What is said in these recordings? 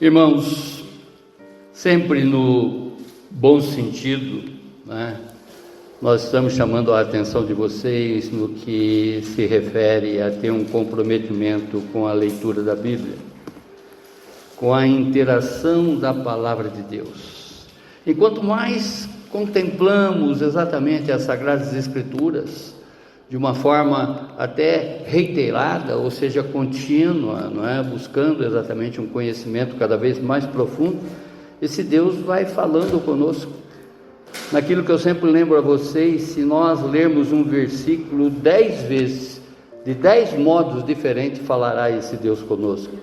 Irmãos, sempre no bom sentido, né? Nós estamos chamando a atenção de vocês no que se refere a ter um comprometimento com a leitura da Bíblia, com a interação da Palavra de Deus. E quanto mais contemplamos exatamente as Sagradas Escrituras, de uma forma até reiterada, ou seja, contínua, não é? Buscando exatamente um conhecimento cada vez mais profundo, esse Deus vai falando conosco. Naquilo que eu sempre lembro a vocês, se nós lermos um versículo 10 vezes, de 10 modos diferentes, falará esse Deus conosco.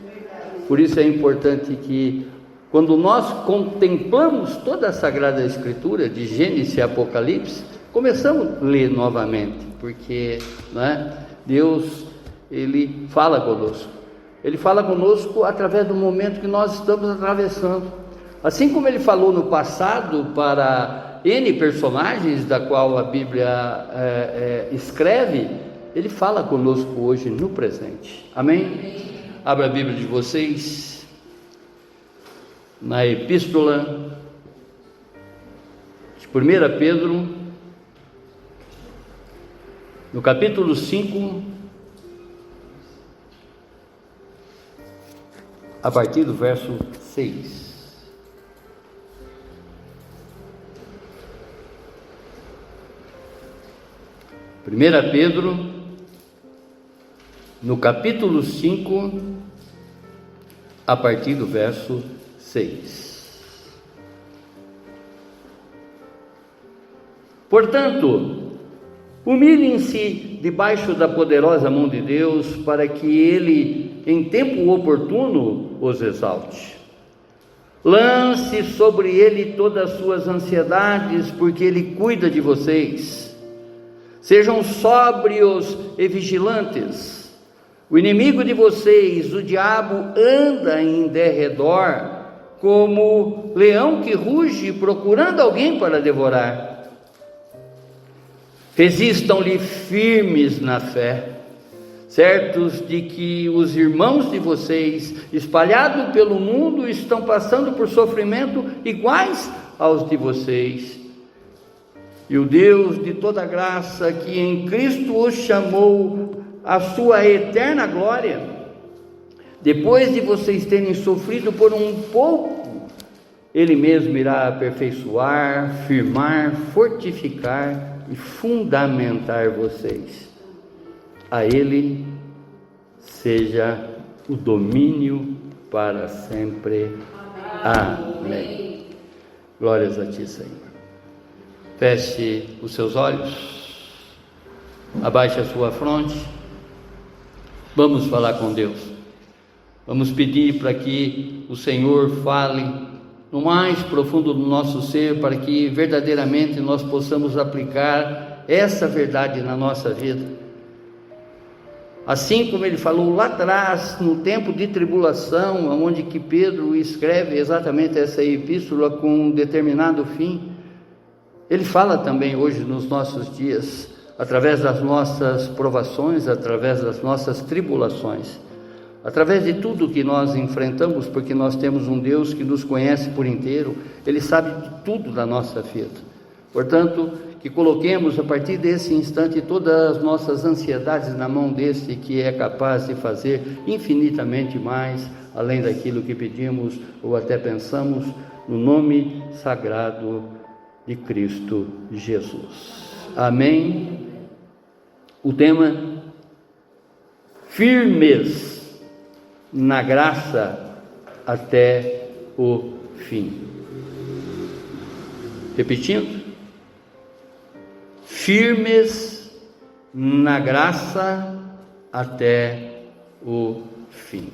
Por isso é importante que, quando nós contemplamos toda a Sagrada Escritura, de Gênesis e Apocalipse, começamos a ler novamente, porque, né, Deus, Ele fala conosco. Ele fala conosco através do momento que nós estamos atravessando. Assim como Ele falou no passado para N personagens, da qual a Bíblia escreve, Ele fala conosco hoje no presente. Amém? Abra a Bíblia de vocês na Epístola de 1 Pedro, no capítulo 5, a partir do verso 6. 1 Pedro, no capítulo 5, a partir do verso 6. Portanto, humilhem-se debaixo da poderosa mão de Deus, para que Ele, em tempo oportuno, os exalte. Lance sobre Ele todas as suas ansiedades, porque Ele cuida de vocês. Sejam sóbrios e vigilantes. O inimigo de vocês, o diabo, anda em derredor, como leão que ruge, procurando alguém para devorar. Resistam-lhe firmes na fé, certos de que os irmãos de vocês, espalhados pelo mundo, estão passando por sofrimento iguais aos de vocês. E o Deus de toda graça, que em Cristo os chamou à sua eterna glória, depois de vocês terem sofrido por um pouco, Ele mesmo irá aperfeiçoar, firmar, fortificar e fundamentar vocês. A Ele seja o domínio para sempre. Amém. Glórias a Ti, Senhor. Feche os seus olhos, abaixe a sua fronte, vamos falar com Deus. Vamos pedir para que o Senhor fale no mais profundo do nosso ser, para que verdadeiramente nós possamos aplicar essa verdade na nossa vida. Assim como Ele falou lá atrás, no tempo de tribulação, onde que Pedro escreve exatamente essa epístola com um determinado fim, Ele fala também hoje nos nossos dias, através das nossas provações, através das nossas tribulações, através de tudo que nós enfrentamos, porque nós temos um Deus que nos conhece por inteiro. Ele sabe de tudo da nossa vida. Portanto, que coloquemos a partir desse instante todas as nossas ansiedades na mão desse que é capaz de fazer infinitamente mais, além daquilo que pedimos ou até pensamos, no nome sagrado de Cristo Jesus. Amém. O tema: firmes na graça até o fim. Repetindo: firmes na graça até o fim.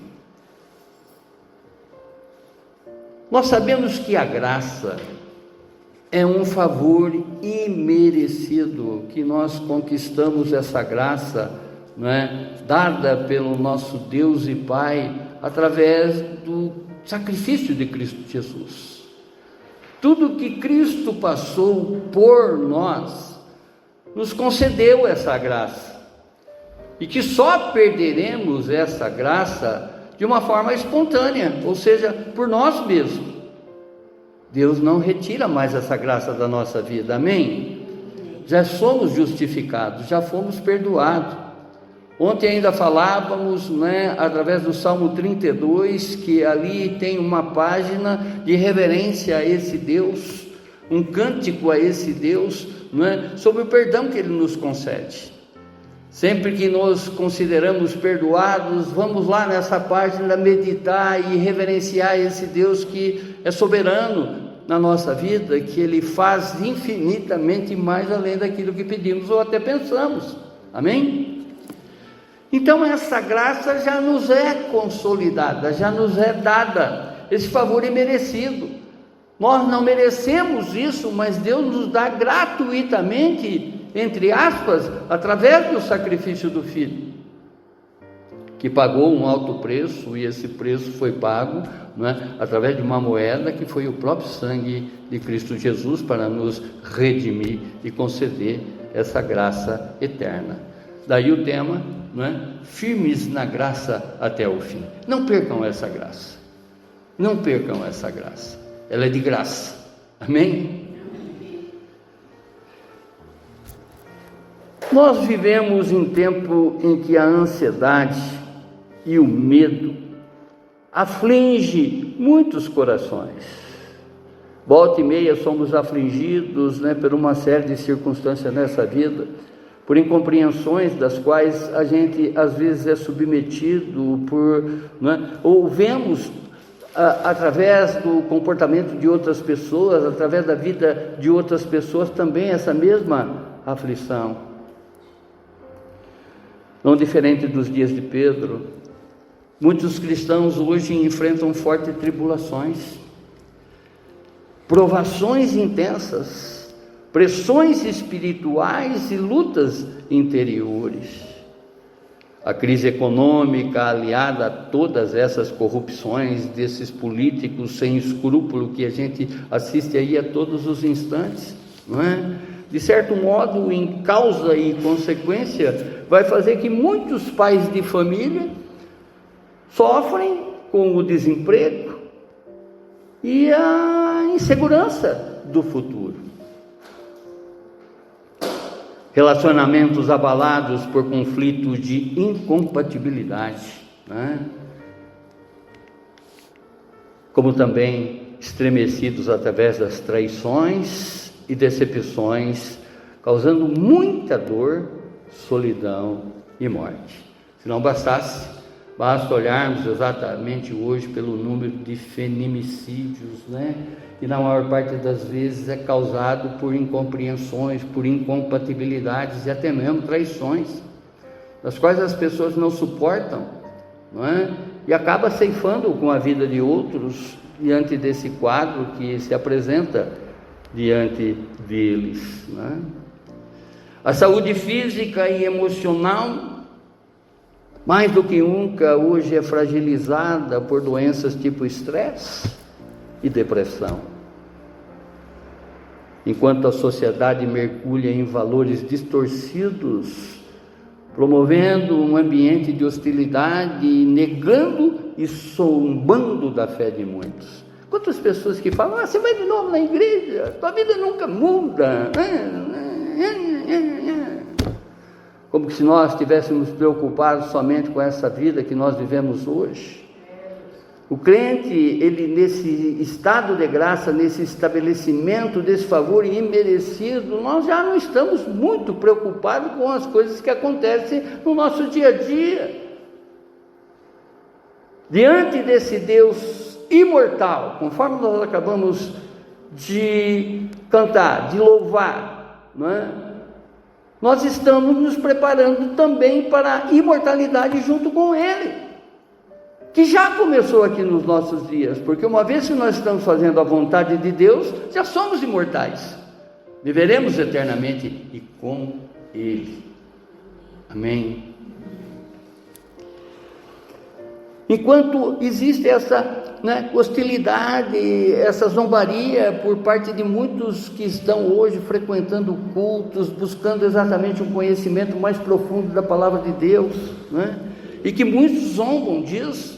Nós sabemos que a graça é um favor imerecido, que nós conquistamos essa graça, não é? Dada pelo nosso Deus e Pai, através do sacrifício de Cristo Jesus. Tudo que Cristo passou por nós, nos concedeu essa graça, e que só perderemos essa graça de uma forma espontânea, ou seja, por nós mesmos. Deus não retira mais essa graça da nossa vida, amém? Já somos justificados, já fomos perdoados. Ontem ainda falávamos, através do Salmo 32, que ali tem uma página de reverência a esse Deus, um cântico a esse Deus, sobre o perdão que Ele nos concede. Sempre que nos consideramos perdoados, vamos lá nessa página meditar e reverenciar esse Deus que é soberano na nossa vida, que Ele faz infinitamente mais além daquilo que pedimos ou até pensamos, amém? Então essa graça já nos é consolidada, já nos é dada, esse favor é merecido. Nós não merecemos isso, mas Deus nos dá gratuitamente, entre aspas, através do sacrifício do Filho, que pagou um alto preço, e esse preço foi pago, através de uma moeda que foi o próprio sangue de Cristo Jesus, para nos redimir e conceder essa graça eterna. Daí o tema, firmes na graça até o fim. Não percam essa graça, não percam essa graça, ela é de graça, amém? Nós vivemos em tempo em que a ansiedade e o medo aflige muitos corações. Volta e meia somos afligidos, por uma série de circunstâncias nessa vida, por incompreensões das quais a gente às vezes é submetido, ou vemos através do comportamento de outras pessoas, através da vida de outras pessoas também essa mesma aflição. Não diferente dos dias de Pedro, muitos cristãos hoje enfrentam fortes tribulações, provações intensas, pressões espirituais e lutas interiores. A crise econômica, aliada a todas essas corrupções desses políticos sem escrúpulo que a gente assiste aí a todos os instantes, de certo modo, em causa e consequência, vai fazer que muitos pais de família sofrem com o desemprego e a insegurança do futuro. Relacionamentos abalados por conflitos de incompatibilidade, como também estremecidos através das traições e decepções, causando muita dor, solidão e morte. Se não bastasse, basta olharmos exatamente hoje pelo número de feminicídios, que na maior parte das vezes é causado por incompreensões, por incompatibilidades e até mesmo traições, das quais as pessoas não suportam, e acaba ceifando com a vida de outros diante desse quadro que se apresenta diante deles. A saúde física e emocional, mais do que nunca, hoje é fragilizada por doenças tipo estresse e depressão. Enquanto a sociedade mergulha em valores distorcidos, promovendo um ambiente de hostilidade, negando e zombando da fé de muitos. Quantas pessoas que falam, você vai de novo na igreja, tua vida nunca muda, como se nós estivéssemos preocupados somente com essa vida que nós vivemos hoje. O crente, ele nesse estado de graça, nesse estabelecimento desse favor imerecido, nós já não estamos muito preocupados com as coisas que acontecem no nosso dia a dia. Diante desse Deus imortal, conforme nós acabamos de cantar, de louvar, nós estamos nos preparando também para a imortalidade junto com Ele, que já começou aqui nos nossos dias, porque uma vez que nós estamos fazendo a vontade de Deus, já somos imortais, viveremos eternamente e com Ele, amém? Enquanto existe essa hostilidade, essa zombaria por parte de muitos que estão hoje frequentando cultos, buscando exatamente um conhecimento mais profundo da palavra de Deus, e que muitos zombam disso,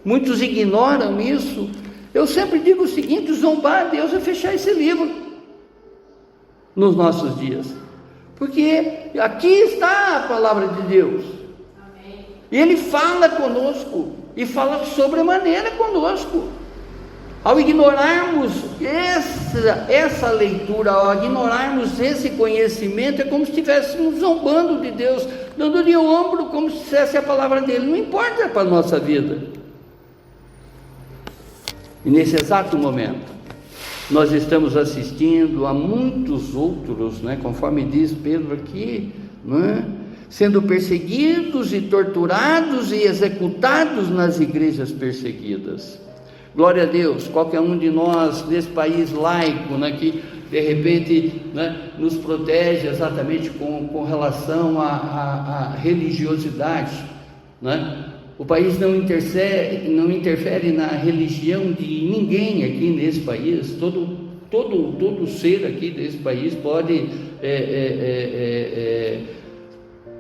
Muitos ignoram isso. Eu sempre digo o seguinte: zombar a Deus é fechar esse livro nos nossos dias, porque aqui está a palavra de Deus. Amém. E Ele fala conosco, e fala sobremaneira conosco. Ao ignorarmos essa leitura, ao ignorarmos esse conhecimento, é como se estivéssemos zombando de Deus, dando-lhe o ombro como se dissesse a palavra dele. Não importa para a nossa vida. E nesse exato momento, nós estamos assistindo a muitos outros, conforme diz Pedro aqui, sendo perseguidos e torturados e executados nas igrejas perseguidas. Glória a Deus. Qualquer um de nós nesse país laico, que de repente nos protege exatamente com relação à religiosidade, O país não interfere na religião de ninguém aqui nesse país. Todo ser aqui desse país pode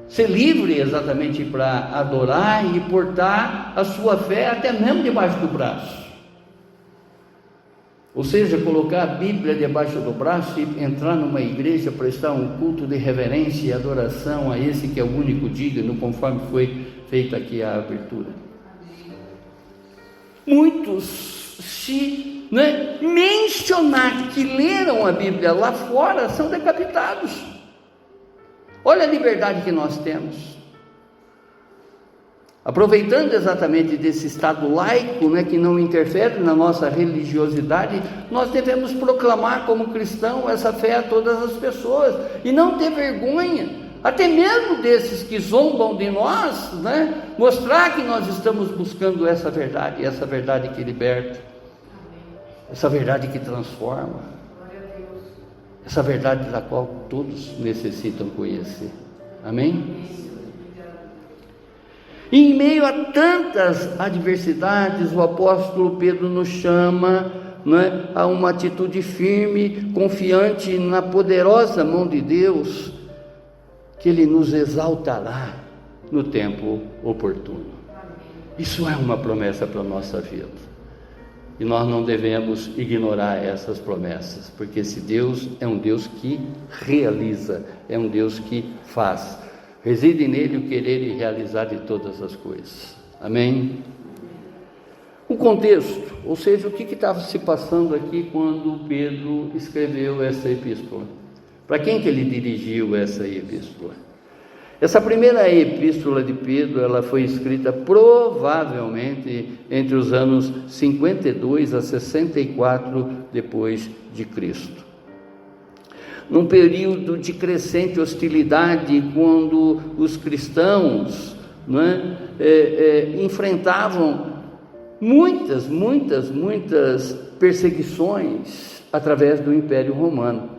ser livre exatamente para adorar e portar a sua fé até mesmo debaixo do braço. Ou seja, colocar a Bíblia debaixo do braço e entrar numa igreja, prestar um culto de reverência e adoração a esse que é o único digno, conforme foi feita aqui a abertura. Muitos, se mencionar que leram a Bíblia lá fora, são decapitados. Olha a liberdade que nós temos. Aproveitando exatamente desse estado laico, que não interfere na nossa religiosidade, nós devemos proclamar como cristão essa fé a todas as pessoas, e não ter vergonha, até mesmo desses que zombam de nós, mostrar que nós estamos buscando essa verdade que liberta, essa verdade que transforma, essa verdade da qual todos necessitam conhecer. Amém? E em meio a tantas adversidades, o apóstolo Pedro nos chama a uma atitude firme, confiante na poderosa mão de Deus, que Ele nos exaltará no tempo oportuno. Isso é uma promessa para a nossa vida, e nós não devemos ignorar essas promessas, porque esse Deus é um Deus que realiza, é um Deus que faz. Reside nele o querer e realizar de todas as coisas. Amém? O contexto, ou seja, o que estava se passando aqui quando Pedro escreveu essa epístola? Para quem que ele dirigiu essa epístola? Essa primeira epístola de Pedro, ela foi escrita provavelmente entre os anos 52 a 64 depois de Cristo. Num período de crescente hostilidade, quando os cristãos enfrentavam muitas perseguições através do Império Romano.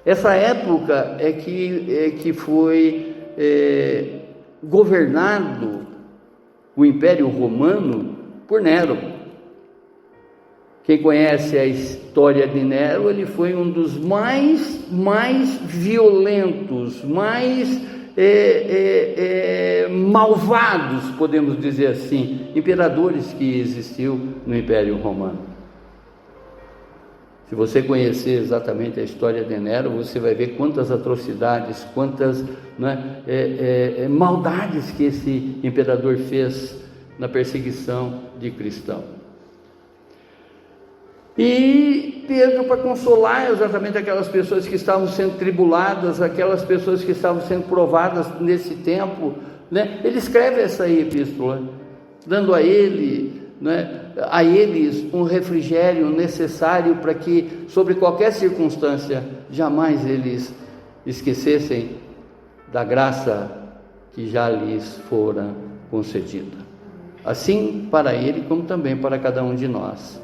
Essa época é que foi governado o Império Romano por Nero. Quem conhece a história de Nero, ele foi um dos mais violentos, mais malvados, podemos dizer assim, imperadores que existiu no Império Romano. Se você conhecer exatamente a história de Nero, você vai ver quantas atrocidades, quantas maldades que esse imperador fez na perseguição de cristãos. E Pedro, para consolar exatamente aquelas pessoas que estavam sendo tribuladas, aquelas pessoas que estavam sendo provadas nesse tempo, ele escreve essa epístola, dando a eles um refrigério necessário para que, sobre qualquer circunstância, jamais eles esquecessem da graça que já lhes fora concedida. Assim para ele, como também para cada um de nós.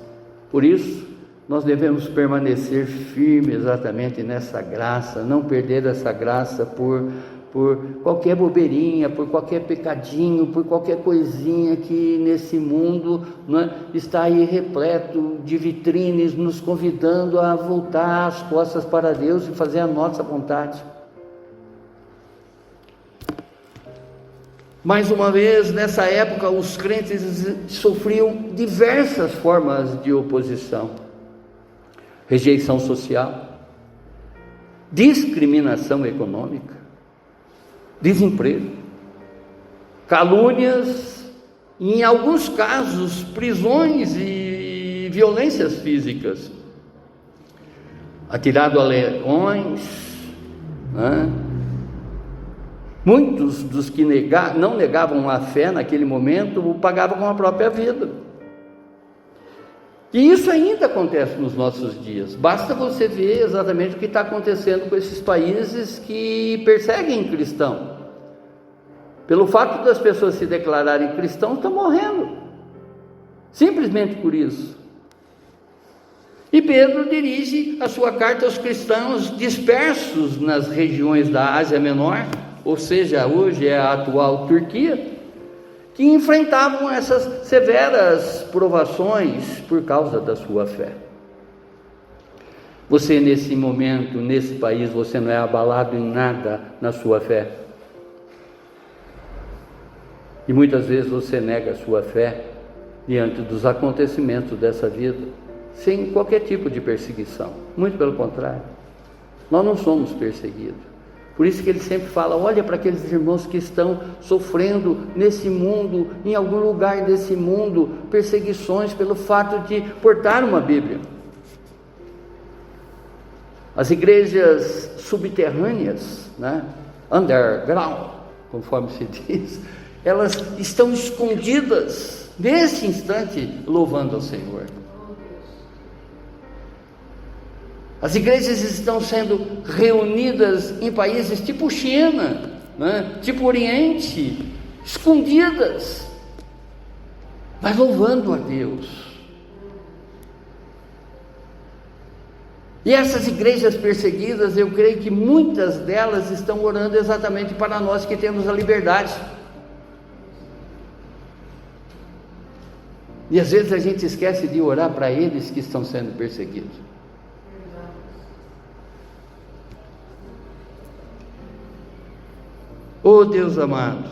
Por isso, nós devemos permanecer firmes exatamente nessa graça, não perder essa graça por qualquer bobeirinha, por qualquer pecadinho, por qualquer coisinha que nesse mundo está aí repleto de vitrines, nos convidando a voltar as costas para Deus e fazer a nossa vontade. Mais uma vez, nessa época, os crentes sofriam diversas formas de oposição: rejeição social, discriminação econômica, desemprego, calúnias, e em alguns casos, prisões e violências físicas, atirado a leões, né? Muitos dos que não negavam a fé naquele momento o pagavam com a própria vida. E isso ainda acontece nos nossos dias. Basta você ver exatamente o que está acontecendo com esses países que perseguem cristãos. Pelo fato das pessoas se declararem cristãos, estão morrendo. Simplesmente por isso. E Pedro dirige a sua carta aos cristãos dispersos nas regiões da Ásia Menor, ou seja, hoje é a atual Turquia, que enfrentavam essas severas provações por causa da sua fé. Você, nesse momento, nesse país, você não é abalado em nada na sua fé. E muitas vezes você nega a sua fé diante dos acontecimentos dessa vida, sem qualquer tipo de perseguição. Muito pelo contrário, nós não somos perseguidos. Por isso que ele sempre fala: olha para aqueles irmãos que estão sofrendo nesse mundo, em algum lugar desse mundo, perseguições pelo fato de portar uma Bíblia. As igrejas subterrâneas, né, underground, conforme se diz, elas estão escondidas nesse instante, louvando ao Senhor. As igrejas estão sendo reunidas em países tipo China, né, tipo Oriente, escondidas, mas louvando a Deus. E essas igrejas perseguidas, eu creio que muitas delas estão orando exatamente para nós que temos a liberdade. E às vezes a gente esquece de orar para eles que estão sendo perseguidos. Oh Deus amado,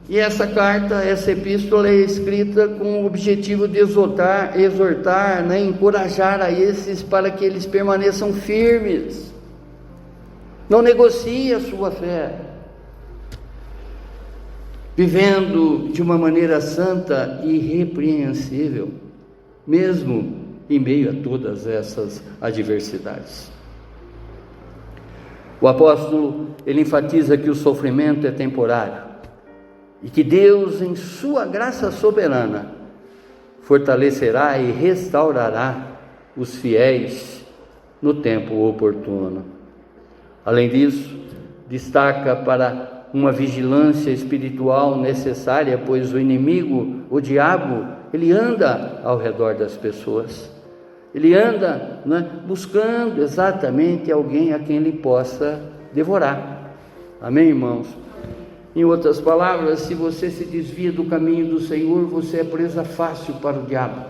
e essa carta, essa epístola é escrita com o objetivo de exortar, né, encorajar a esses para que eles permaneçam firmes, não negocie a sua fé, vivendo de uma maneira santa e irrepreensível, mesmo em meio a todas essas adversidades. O apóstolo, ele enfatiza que o sofrimento é temporário e que Deus, em sua graça soberana, fortalecerá e restaurará os fiéis no tempo oportuno. Além disso, destaca para uma vigilância espiritual necessária, pois o inimigo, o diabo, ele anda ao redor das pessoas. Ele anda, né, buscando exatamente alguém a quem ele possa devorar. Amém, irmãos? Em outras palavras, se você se desvia do caminho do Senhor, você é presa fácil para o diabo.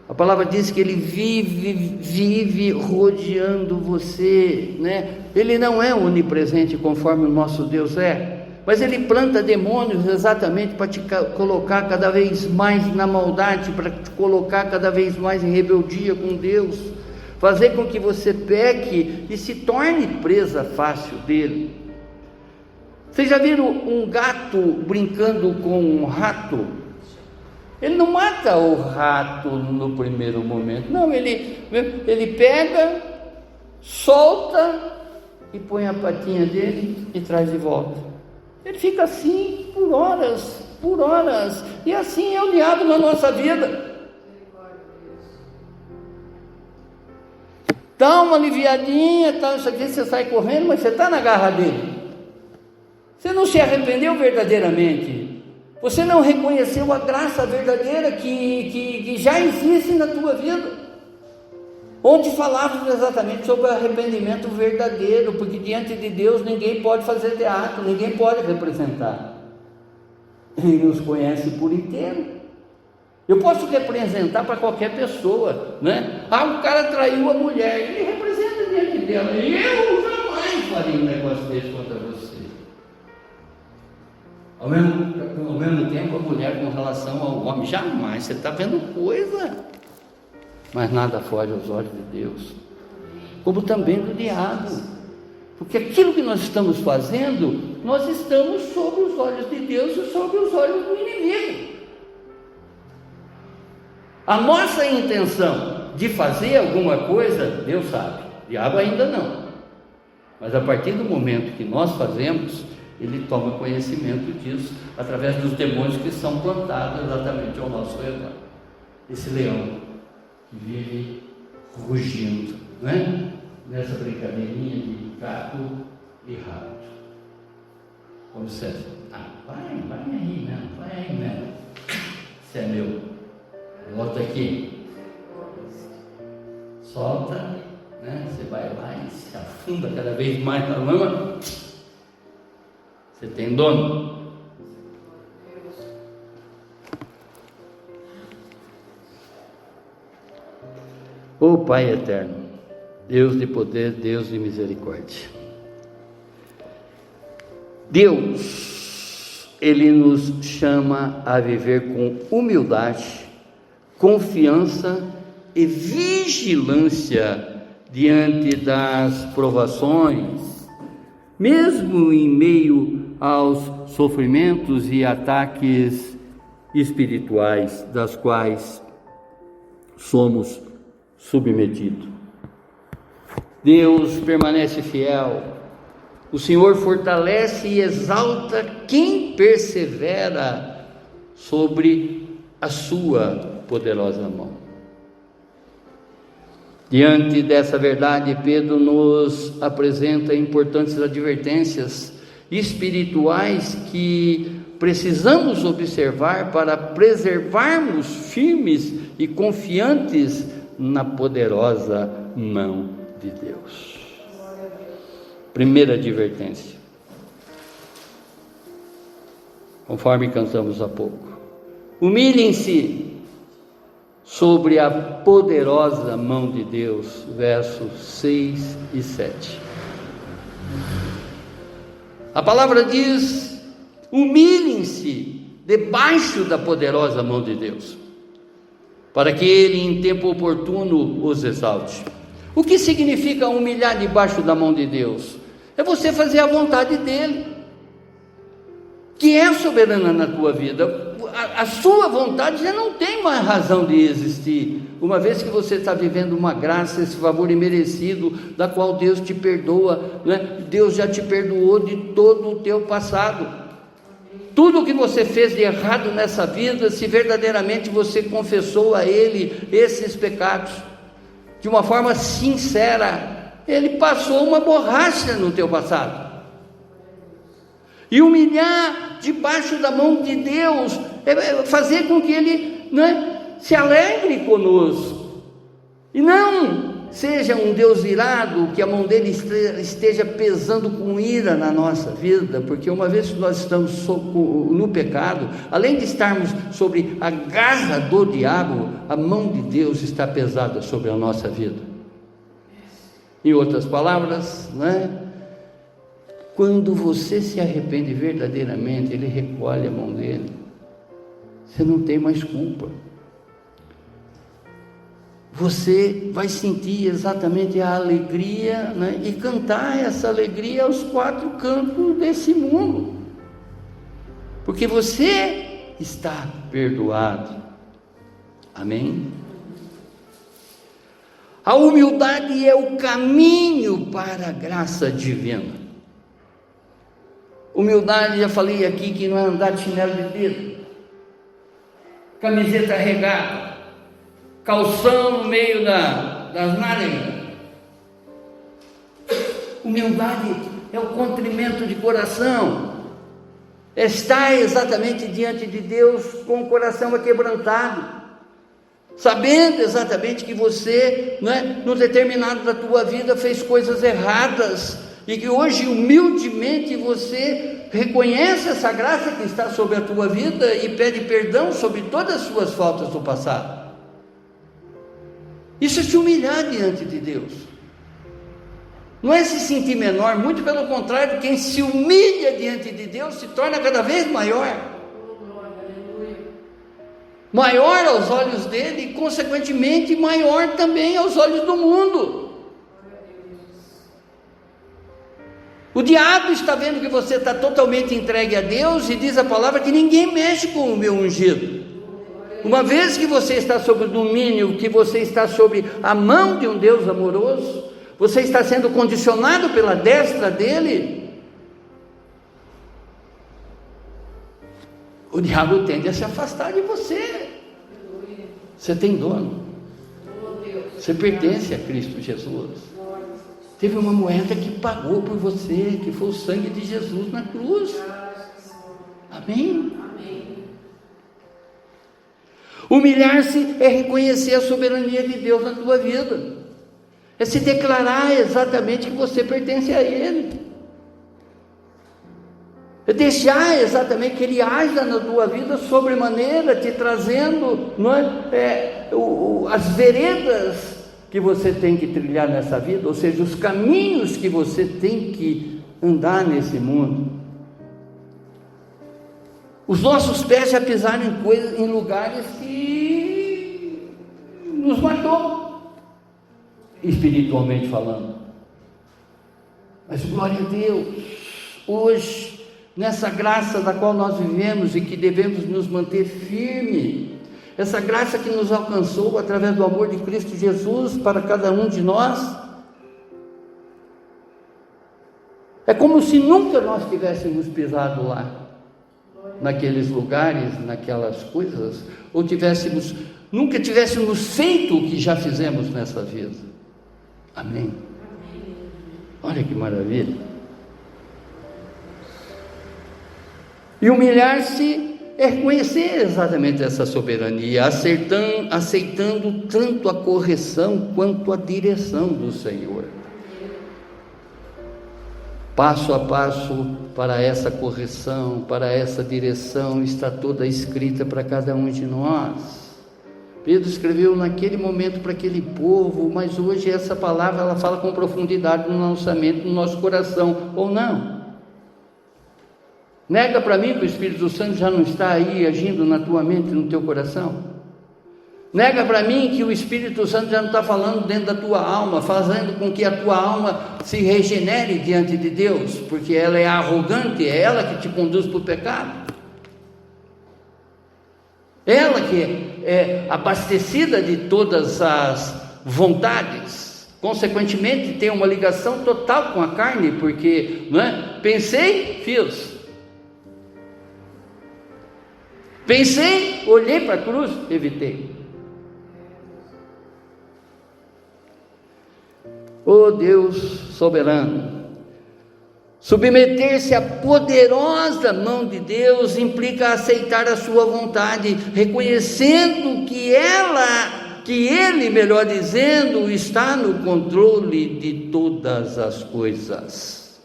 A palavra diz que ele vive rodeando você, né? Ele não é onipresente conforme o nosso Deus é, mas ele planta demônios exatamente para te colocar cada vez mais na maldade, para te colocar cada vez mais em rebeldia com Deus, fazer com que você peque e se torne presa fácil dele. Vocês já viram um gato brincando com um rato? Ele não mata o rato no primeiro momento, não, ele pega, solta e põe a patinha dele e traz de volta. Ele fica assim por horas, e assim é o diabo na nossa vida. Dá uma aliviadinha, isso aqui, você sai correndo, mas você está na garra dele. Você não se arrependeu verdadeiramente, você não reconheceu a graça verdadeira que já existe na tua vida, onde falávamos exatamente sobre o arrependimento verdadeiro, porque diante de Deus ninguém pode fazer teatro, ninguém pode representar. Ele nos conhece por inteiro. Eu posso representar para qualquer pessoa, né? O cara traiu a mulher, ele representa diante dela. Eu jamais faria um negócio desse contra você. Ao mesmo tempo, a mulher com relação ao homem, jamais, você está vendo coisa, mas nada foge aos olhos de Deus, como também do diabo, porque aquilo que nós estamos fazendo, nós estamos sob os olhos de Deus e sob os olhos do inimigo. A nossa intenção de fazer alguma coisa, Deus sabe, o diabo ainda não, mas a partir do momento que nós fazemos, ele toma conhecimento disso através dos demônios que são plantados exatamente ao nosso redor. Esse leão que vive rugindo, né? Nessa brincadeirinha de gato e rato. Como se vai aí mesmo. Isso é meu. Volta aqui. Solta, né? Você vai lá e se afunda cada vez mais na lama. Você tem dono? Ô Pai eterno, Deus de poder, Deus de misericórdia. Deus, Ele nos chama a viver com humildade, confiança e vigilância diante das provações, mesmo em meio aos sofrimentos e ataques espirituais das quais somos submetidos. Deus permanece fiel, o Senhor fortalece e exalta quem persevera sobre a sua poderosa mão. Diante dessa verdade, Pedro nos apresenta importantes advertências espirituais que precisamos observar para preservarmos firmes e confiantes na poderosa mão de Deus. Primeira advertência, conforme cantamos há pouco: humilhem-se sobre a poderosa mão de Deus, versos 6 e 7. A palavra diz: humilhem-se debaixo da poderosa mão de Deus, para que Ele em tempo oportuno os exalte. O que significa humilhar debaixo da mão de Deus? É você fazer a vontade dEle, que é soberana na tua vida. A sua vontade já não tem mais razão de existir, uma vez que você está vivendo uma graça, esse favor imerecido, da qual Deus te perdoa, né? Deus já te perdoou de todo o teu passado. Tudo o que você fez de errado nessa vida, se verdadeiramente você confessou a Ele esses pecados, de uma forma sincera, Ele passou uma borracha no teu passado. E humilhar debaixo da mão de Deus é fazer com que Ele, né, se alegre conosco, e não seja um Deus irado, que a mão dele esteja pesando com ira na nossa vida, porque uma vez que nós estamos no pecado, além de estarmos sobre a garra do diabo, a mão de Deus está pesada sobre a nossa vida. Em outras palavras, né? Quando você se arrepende verdadeiramente, Ele recolhe a mão dele, você não tem mais culpa. Você vai sentir exatamente a alegria, né? E cantar essa alegria aos quatro cantos desse mundo, porque você está perdoado. Amém? A humildade é o caminho para a graça divina. Humildade, já falei aqui, que não é andar de chinelo de dedo, camiseta regata, calção no meio das nádegas. Humildade é o contriamento de coração, é estar exatamente diante de Deus com o coração aquebrantado, sabendo exatamente que você, né, no determinado da tua vida fez coisas erradas, e que hoje humildemente você reconhece essa graça que está sobre a tua vida e pede perdão sobre todas as suas faltas do passado. Isso é se humilhar diante de Deus. não é se sentir menor, muito pelo contrário, quem se humilha diante de Deus se torna cada vez maior. Maior aos olhos dele e, consequentemente, maior também aos olhos do mundo. O diabo está vendo que você está totalmente entregue a Deus e diz a palavra que ninguém mexe com o meu ungido. Uma vez que você está sob o domínio, que você está sob a mão de um Deus amoroso, você está sendo condicionado pela destra dele, o diabo tende a se afastar de você. Você tem dono, você pertence a Cristo Jesus. Teve uma moeda que pagou por você, que foi o sangue de Jesus na cruz. Amém? Humilhar-se é reconhecer a soberania de Deus na tua vida, é se declarar exatamente que você pertence a Ele, é deixar exatamente que Ele haja na tua vida sobremaneira, te trazendo as veredas que você tem que trilhar nessa vida, ou seja, os caminhos que você tem que andar nesse mundo. Os nossos pés já pisaram em lugares que nos matou, espiritualmente falando. Mas glória a Deus, hoje, nessa graça da qual nós vivemos e que devemos nos manter firme, essa graça que nos alcançou através do amor de Cristo Jesus para cada um de nós, é como se nunca nós tivéssemos pisado lá, naqueles lugares, naquelas coisas, ou nunca tivéssemos feito o que já fizemos nessa vida. Amém? Olha que maravilha. E humilhar-se é reconhecer exatamente essa soberania, aceitando tanto a correção quanto a direção do Senhor. Passo a passo para essa correção, para essa direção, está toda escrita para cada um de nós. Pedro escreveu naquele momento para aquele povo, mas hoje essa palavra ela fala com profundidade no nosso mente, no nosso coração, ou não? Nega para mim que o Espírito Santo já não está aí agindo na tua mente, no teu coração? Nega para mim que o Espírito Santo já não está falando dentro da tua alma, fazendo com que a tua alma se regenere diante de Deus, porque ela é arrogante, é ela que te conduz para o pecado, ela que é abastecida de todas as vontades, consequentemente tem uma ligação total com a carne, porque, não é? Pensei, olhei para a cruz, evitei. Oh Deus soberano, submeter-se à poderosa mão de Deus implica aceitar a sua vontade, reconhecendo que Ele, melhor dizendo, está no controle de todas as coisas.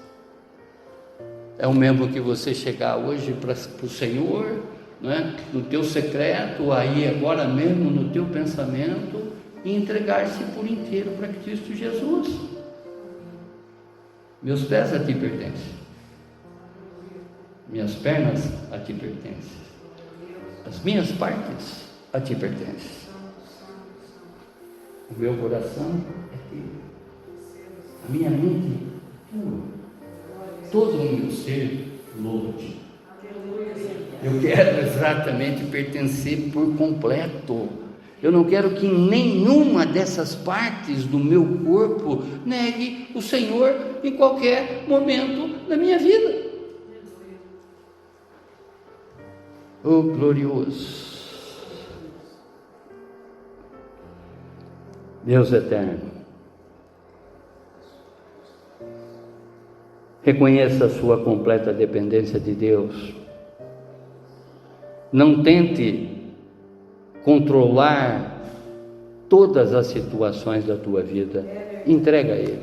É o mesmo que você chegar hoje para o Senhor, não é? No teu secreto, aí agora mesmo no teu pensamento, e entregar-se por inteiro para Cristo Jesus. Meus pés a ti pertencem, minhas pernas a ti pertencem, as minhas partes a ti pertencem, o meu coração é teu, a minha mente é tua, todo o meu ser louva-te. Eu quero exatamente pertencer por completo. Eu não quero que nenhuma dessas partes do meu corpo negue o Senhor em qualquer momento da minha vida. Oh, glorioso Deus eterno, reconheça a sua completa dependência de Deus. Não tente controlar todas as situações da tua vida. Entrega a Ele,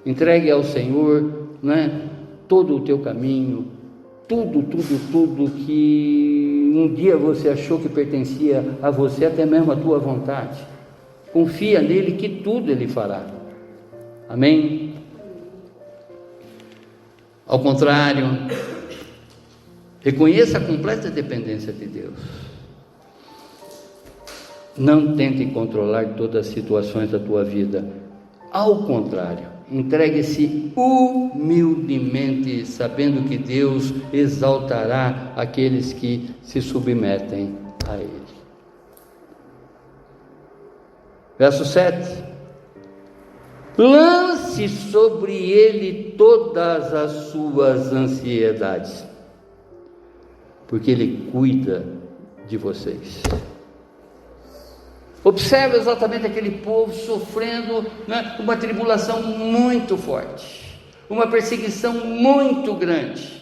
entregue ao Senhor, né, todo o teu caminho, tudo que um dia você achou que pertencia a você, até mesmo a tua vontade. Confia nele que tudo Ele fará. Amém? Ao contrário, reconheça a completa dependência de Deus. Não tente controlar todas as situações da tua vida. Ao contrário, entregue-se humildemente, sabendo que Deus exaltará aqueles que se submetem a Ele. Verso 7. Lance sobre Ele todas as suas ansiedades, porque Ele cuida de vocês. Observe exatamente aquele povo sofrendo, né, uma tribulação muito forte, uma perseguição muito grande.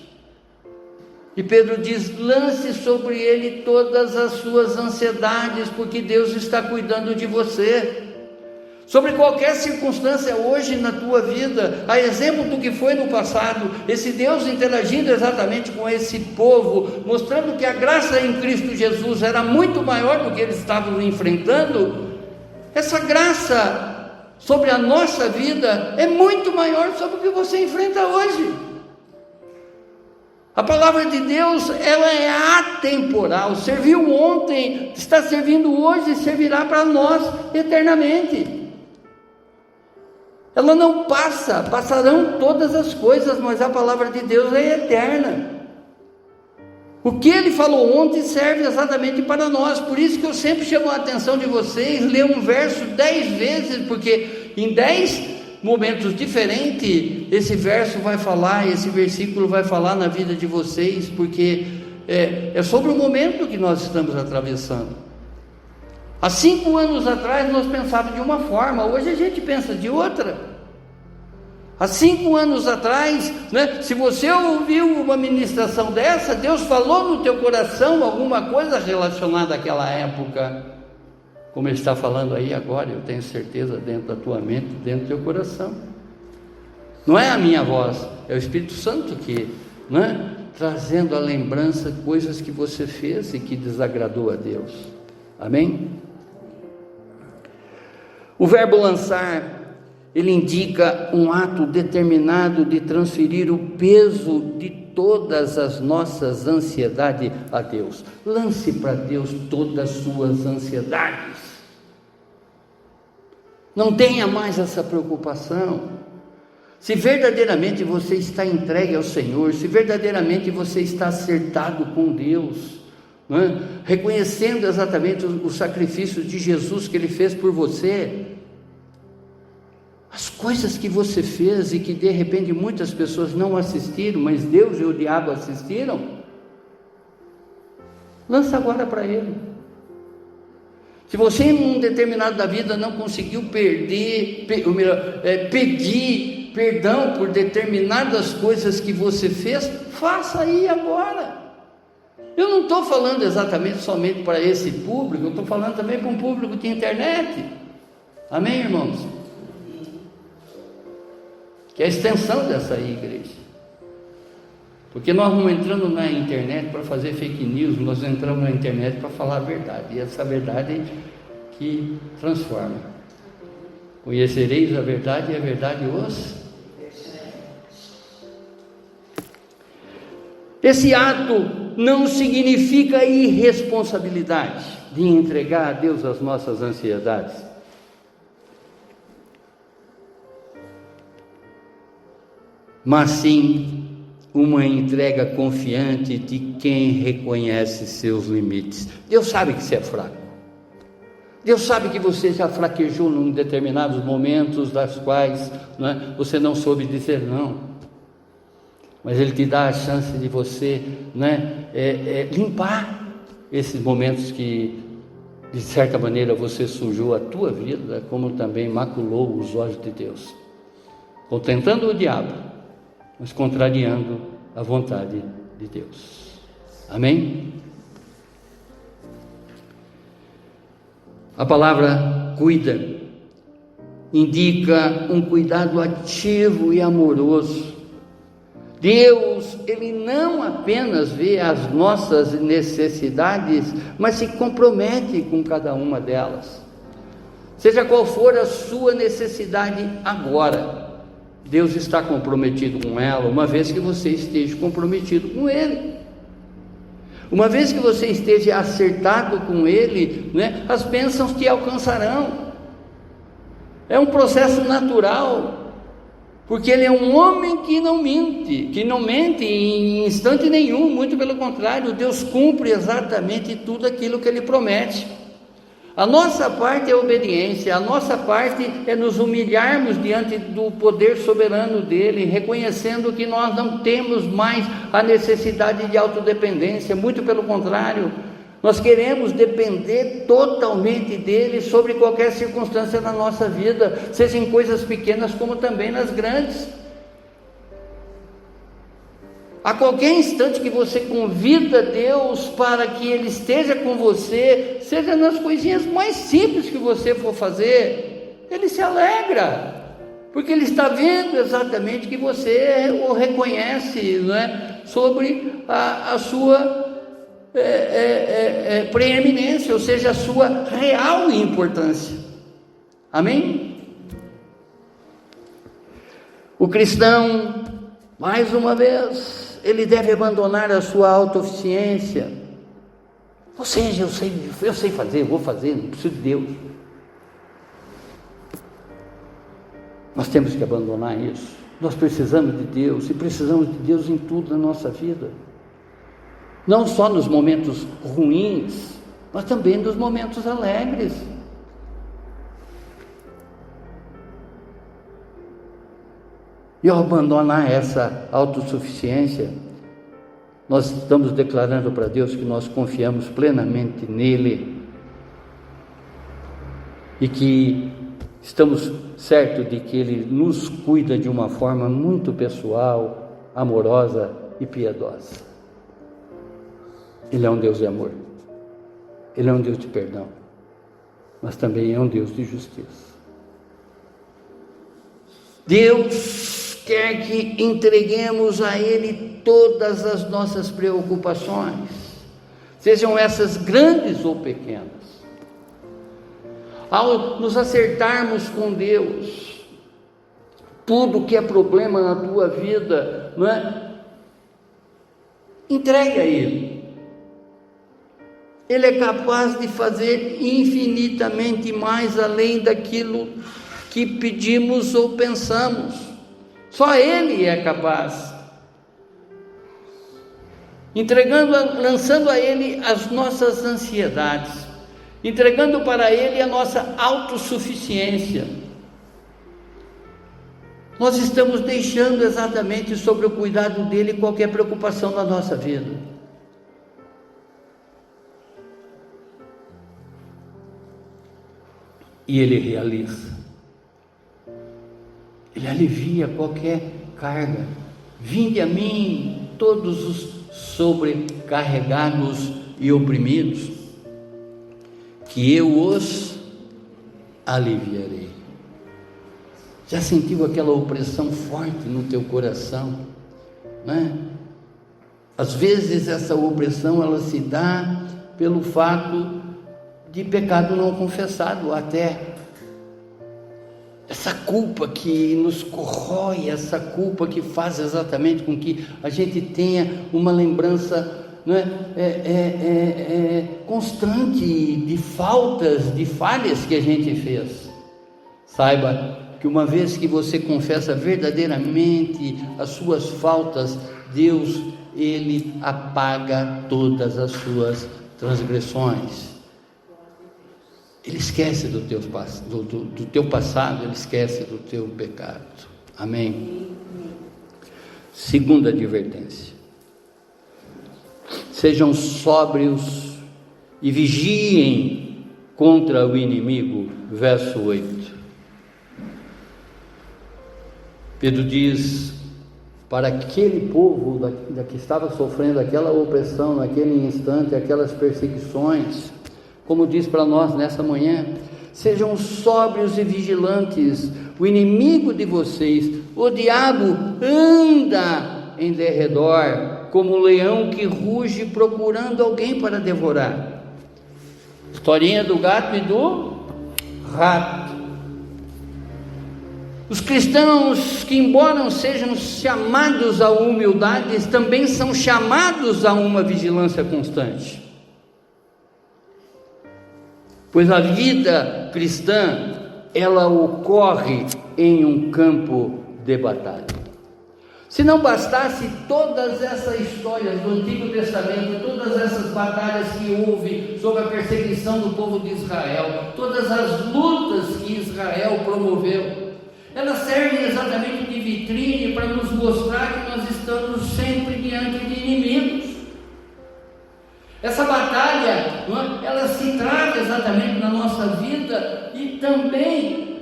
E Pedro diz: lance sobre ele todas as suas ansiedades, porque Deus está cuidando de você. Sobre qualquer circunstância hoje na tua vida, a exemplo do que foi no passado, esse Deus interagindo exatamente com esse povo, mostrando que a graça em Cristo Jesus era muito maior do que eles estavam enfrentando. Essa graça sobre a nossa vida é muito maior sobre o que você enfrenta hoje. A palavra de Deus, ela é atemporal. Serviu ontem, está servindo hoje e servirá para nós eternamente. Ela não passa, passarão todas as coisas, mas a palavra de Deus é eterna. O que Ele falou ontem serve exatamente para nós. Por isso que eu sempre chamo a atenção de vocês, ler um verso 10 vezes, porque em 10 momentos diferentes, esse verso vai falar, esse versículo vai falar na vida de vocês, porque é sobre o momento que nós estamos atravessando. Há 5 anos atrás nós pensávamos de uma forma, hoje a gente pensa de outra. Há 5 anos atrás, né, se você ouviu uma ministração dessa, Deus falou no teu coração alguma coisa relacionada àquela época, como Ele está falando aí agora, eu tenho certeza, dentro da tua mente, dentro do teu coração. Não é a minha voz, é o Espírito Santo que, né, trazendo à lembrança coisas que você fez e que desagradou a Deus. Amém? O verbo lançar, ele indica um ato determinado de transferir o peso de todas as nossas ansiedades a Deus. Lance para Deus todas as suas ansiedades. Não tenha mais essa preocupação. Se verdadeiramente você está entregue ao Senhor, se verdadeiramente você está acertado com Deus, né? Reconhecendo exatamente o sacrifício de Jesus que Ele fez por você, as coisas que você fez e que de repente muitas pessoas não assistiram, mas Deus e o diabo assistiram, lança agora para Ele. Se você em um determinado da vida não conseguiu pedir perdão por determinadas coisas que você fez, faça aí agora. Eu não estou falando exatamente somente para esse público, eu estou falando também para um público de internet. Amém, irmãos? Que é a extensão dessa igreja. Porque nós não entramos na internet para fazer fake news, nós entramos na internet para falar a verdade, e essa verdade que transforma. Conhecereis a verdade e a verdade os... Esse ato não significa irresponsabilidade de entregar a Deus as nossas ansiedades. Mas sim uma entrega confiante de quem reconhece seus limites. Deus sabe que você é fraco. Deus sabe que você já fraquejou em determinados momentos, das quais, né, você não soube dizer não. Mas Ele te dá a chance de você, né, limpar esses momentos que, de certa maneira, você sujou a tua vida, como também maculou os olhos de Deus, contentando o diabo, mas contrariando a vontade de Deus. Amém? A palavra cuida indica um cuidado ativo e amoroso. Deus, Ele não apenas vê as nossas necessidades, mas se compromete com cada uma delas. Seja qual for a sua necessidade agora, Deus está comprometido com ela, uma vez que você esteja comprometido com Ele. Uma vez que você esteja acertado com Ele, né, as bênçãos te alcançarão. É um processo natural, porque Ele é um homem que não mente em instante nenhum, muito pelo contrário, Deus cumpre exatamente tudo aquilo que Ele promete. A nossa parte é obediência, a nossa parte é nos humilharmos diante do poder soberano dEle, reconhecendo que nós não temos mais a necessidade de autodependência, muito pelo contrário, nós queremos depender totalmente dEle sobre qualquer circunstância da nossa vida, seja em coisas pequenas como também nas grandes. A qualquer instante que você convida Deus para que Ele esteja com você, seja nas coisinhas mais simples que você for fazer, Ele se alegra, porque Ele está vendo exatamente que você o reconhece, não é? Sobre a sua preeminência, ou seja, a sua real importância. Amém? O cristão, mais uma vez, ele deve abandonar a sua autossuficiência. Ou seja, eu sei fazer, eu vou fazer, não preciso de Deus. Nós temos que abandonar isso. Nós precisamos de Deus, e precisamos de Deus em tudo na nossa vida. Não só nos momentos ruins, mas também nos momentos alegres. E ao abandonar essa autossuficiência, nós estamos declarando para Deus que nós confiamos plenamente nele e que estamos certos de que Ele nos cuida de uma forma muito pessoal, amorosa e piedosa. Ele é um Deus de amor, Ele é um Deus de perdão, mas também é um Deus de justiça. Deus quer que entreguemos a Ele todas as nossas preocupações, sejam essas grandes ou pequenas. Ao nos acertarmos com Deus, tudo que é problema na tua vida, não é? Entregue a Ele. Ele é capaz de fazer infinitamente mais além daquilo que pedimos ou pensamos. Só Ele é capaz. Lançando a Ele as nossas ansiedades, entregando para Ele a nossa autossuficiência, nós estamos deixando exatamente sobre o cuidado dEle qualquer preocupação na nossa vida. E Ele realiza, Ele alivia qualquer carga. Vinde a mim todos os sobrecarregados e oprimidos, que eu os aliviarei. Já sentiu aquela opressão forte no teu coração, né? Às vezes essa opressão ela se dá pelo fato de pecado não confessado, até essa culpa que nos corrói, essa culpa que faz exatamente com que a gente tenha uma lembrança, não é? Constante de faltas, de falhas que a gente fez. Saiba que uma vez que você confessa verdadeiramente as suas faltas, Deus, Ele apaga todas as suas transgressões. Ele esquece do teu passado, Ele esquece do teu pecado. Amém? Segunda advertência: sejam sóbrios e vigiem contra o inimigo. Verso 8. Pedro diz para aquele povo que estava sofrendo aquela opressão, naquele instante, aquelas perseguições, como diz para nós nessa manhã: sejam sóbrios e vigilantes. O inimigo de vocês, o diabo, anda em derredor como um leão que ruge procurando alguém para devorar. Historinha do gato e do rato. Os cristãos que, embora não sejam chamados à humildade, também são chamados a uma vigilância constante. Pois a vida cristã, ela ocorre em um campo de batalha. Se não bastasse todas essas histórias do Antigo Testamento, todas essas batalhas que houve sobre a perseguição do povo de Israel, todas as lutas que Israel promoveu, elas servem exatamente de vitrine para nos mostrar que nós estamos sempre diante de inimigos. Essa batalha, ela se trata exatamente na nossa vida e também,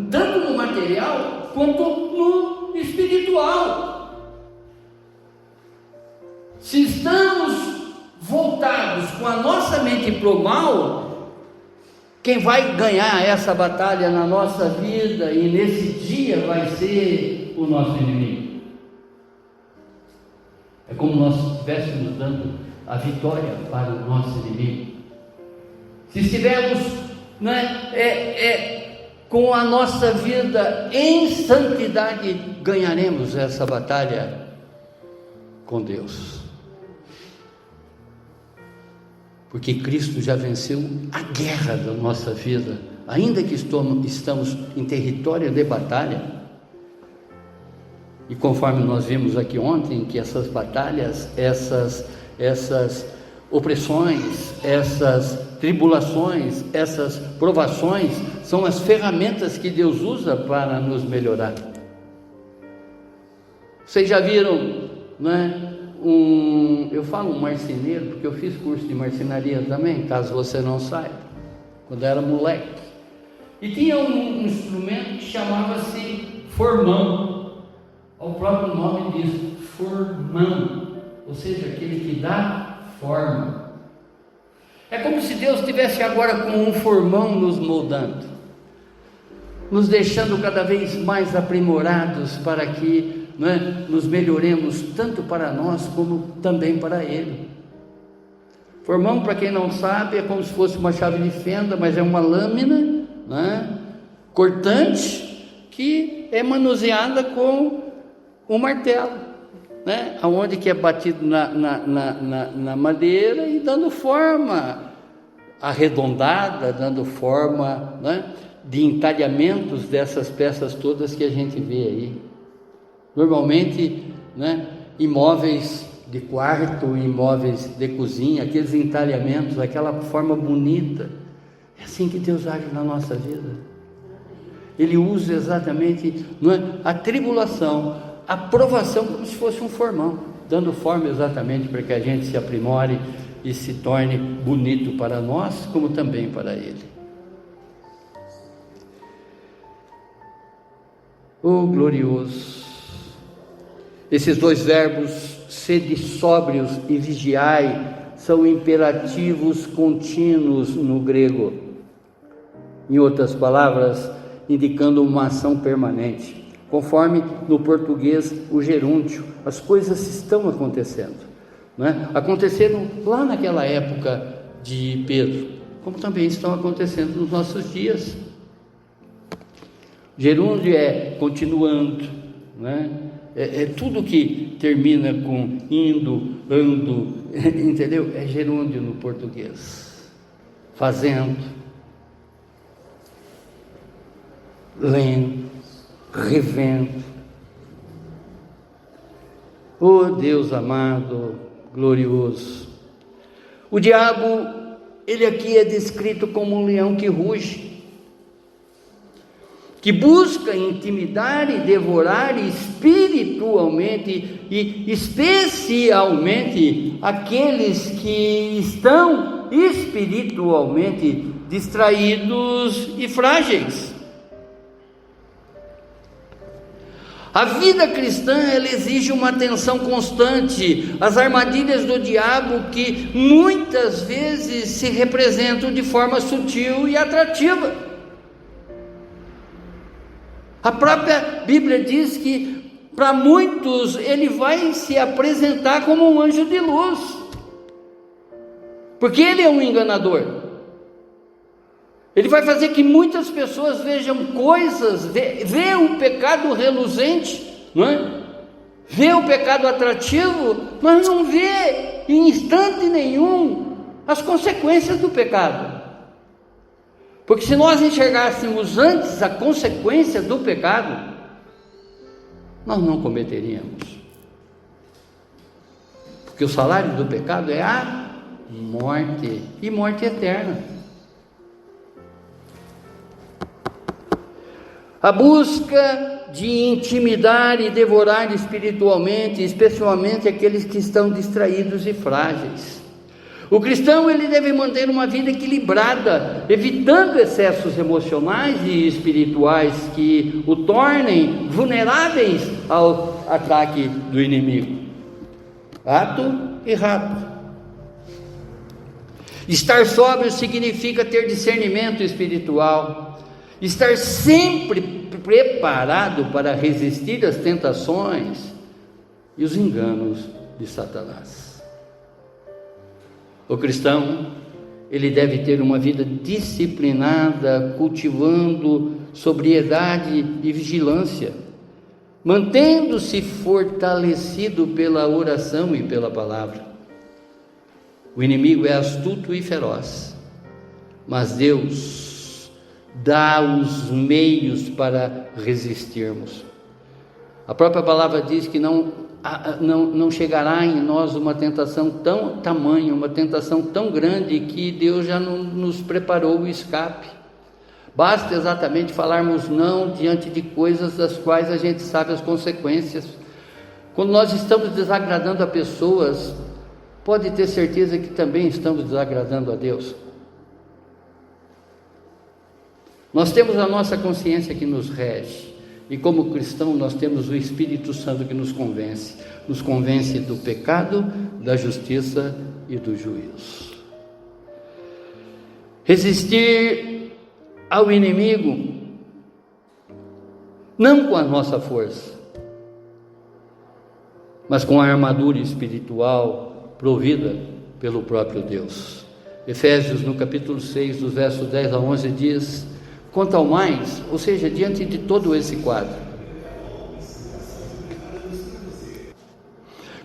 tanto no material quanto no espiritual. Se estamos voltados com a nossa mente para o mal, quem vai ganhar essa batalha na nossa vida e nesse dia vai ser o nosso inimigo. É como nós estivéssemos dando a vitória para o nosso inimigo. Se estivermos com a nossa vida em santidade, ganharemos essa batalha com Deus. Porque Cristo já venceu a guerra da nossa vida, ainda que estamos em território de batalha. E conforme nós vimos aqui ontem, que essas batalhas, essas opressões, essas tribulações, essas provações, são as ferramentas que Deus usa para nos melhorar. Vocês já viram, eu falo um marceneiro, porque eu fiz curso de marcenaria também, caso você não saiba, quando eu era moleque. E tinha um instrumento que chamava-se formão. O próprio nome diz, formão, ou seja, aquele que dá forma. É como se Deus estivesse agora com um formão nos moldando, nos deixando cada vez mais aprimorados para que nos melhoremos tanto para nós como também para Ele. Formão, para quem não sabe, é como se fosse uma chave de fenda, mas é uma lâmina cortante que é manuseada com um martelo, aonde que é batido na madeira e dando forma arredondada, dando forma de entalhamentos dessas peças todas que a gente vê aí. Normalmente, imóveis de quarto, imóveis de cozinha, aqueles entalhamentos, aquela forma bonita. É assim que Deus age na nossa vida. Ele usa exatamente a tribulação, a provação, como se fosse um formão, dando forma exatamente para que a gente se aprimore e se torne bonito para nós, como também para Ele. Oh, glorioso! Esses dois verbos, sede sóbrios e vigiai, são imperativos contínuos no grego. Em outras palavras, indicando uma ação permanente. Conforme no português o gerúndio, as coisas estão acontecendo. Aconteceram lá naquela época de Pedro, como também estão acontecendo nos nossos dias. Gerúndio é continuando, é tudo que termina com indo, ando, entendeu? É gerúndio no português. Fazendo, lendo, revendo. Oh Deus amado, glorioso. O diabo, ele aqui é descrito como um leão que ruge, que busca intimidar e devorar espiritualmente e especialmente aqueles que estão espiritualmente distraídos e frágeis. A vida cristã, ela exige uma atenção constante às armadilhas do diabo, que muitas vezes se representam de forma sutil e atrativa. A própria Bíblia diz que para muitos ele vai se apresentar como um anjo de luz, porque ele é um enganador. Ele vai fazer que muitas pessoas vejam coisas, vê o pecado reluzente, não é? Vê o pecado atrativo, mas não vê em instante nenhum as consequências do pecado. Porque se nós enxergássemos antes a consequência do pecado, nós não cometeríamos. Porque o salário do pecado é a morte, e morte eterna. A busca de intimidar e devorar espiritualmente, especialmente aqueles que estão distraídos e frágeis. O cristão, ele deve manter uma vida equilibrada, evitando excessos emocionais e espirituais que o tornem vulneráveis ao ataque do inimigo. Ato e rato. Estar sóbrio significa ter discernimento espiritual, estar sempre preparado para resistir às tentações e os enganos de Satanás. O cristão, ele deve ter uma vida disciplinada, cultivando sobriedade e vigilância, mantendo-se fortalecido pela oração e pela palavra. O inimigo é astuto e feroz, mas Deus dá os meios para resistirmos. A própria palavra diz que não chegará em nós uma tentação uma tentação tão grande que Deus já não nos preparou o escape. Basta exatamente falarmos não diante de coisas das quais a gente sabe as consequências. Quando nós estamos desagradando a pessoas, pode ter certeza que também estamos desagradando a Deus. Nós temos a nossa consciência que nos rege, e como cristão nós temos o Espírito Santo que nos convence do pecado, da justiça e do juízo. Resistir ao inimigo, não com a nossa força, mas com a armadura espiritual provida pelo próprio Deus. Efésios, no capítulo 6, dos versos 10 a 11, diz: quanto ao mais, ou seja, diante de todo esse quadro,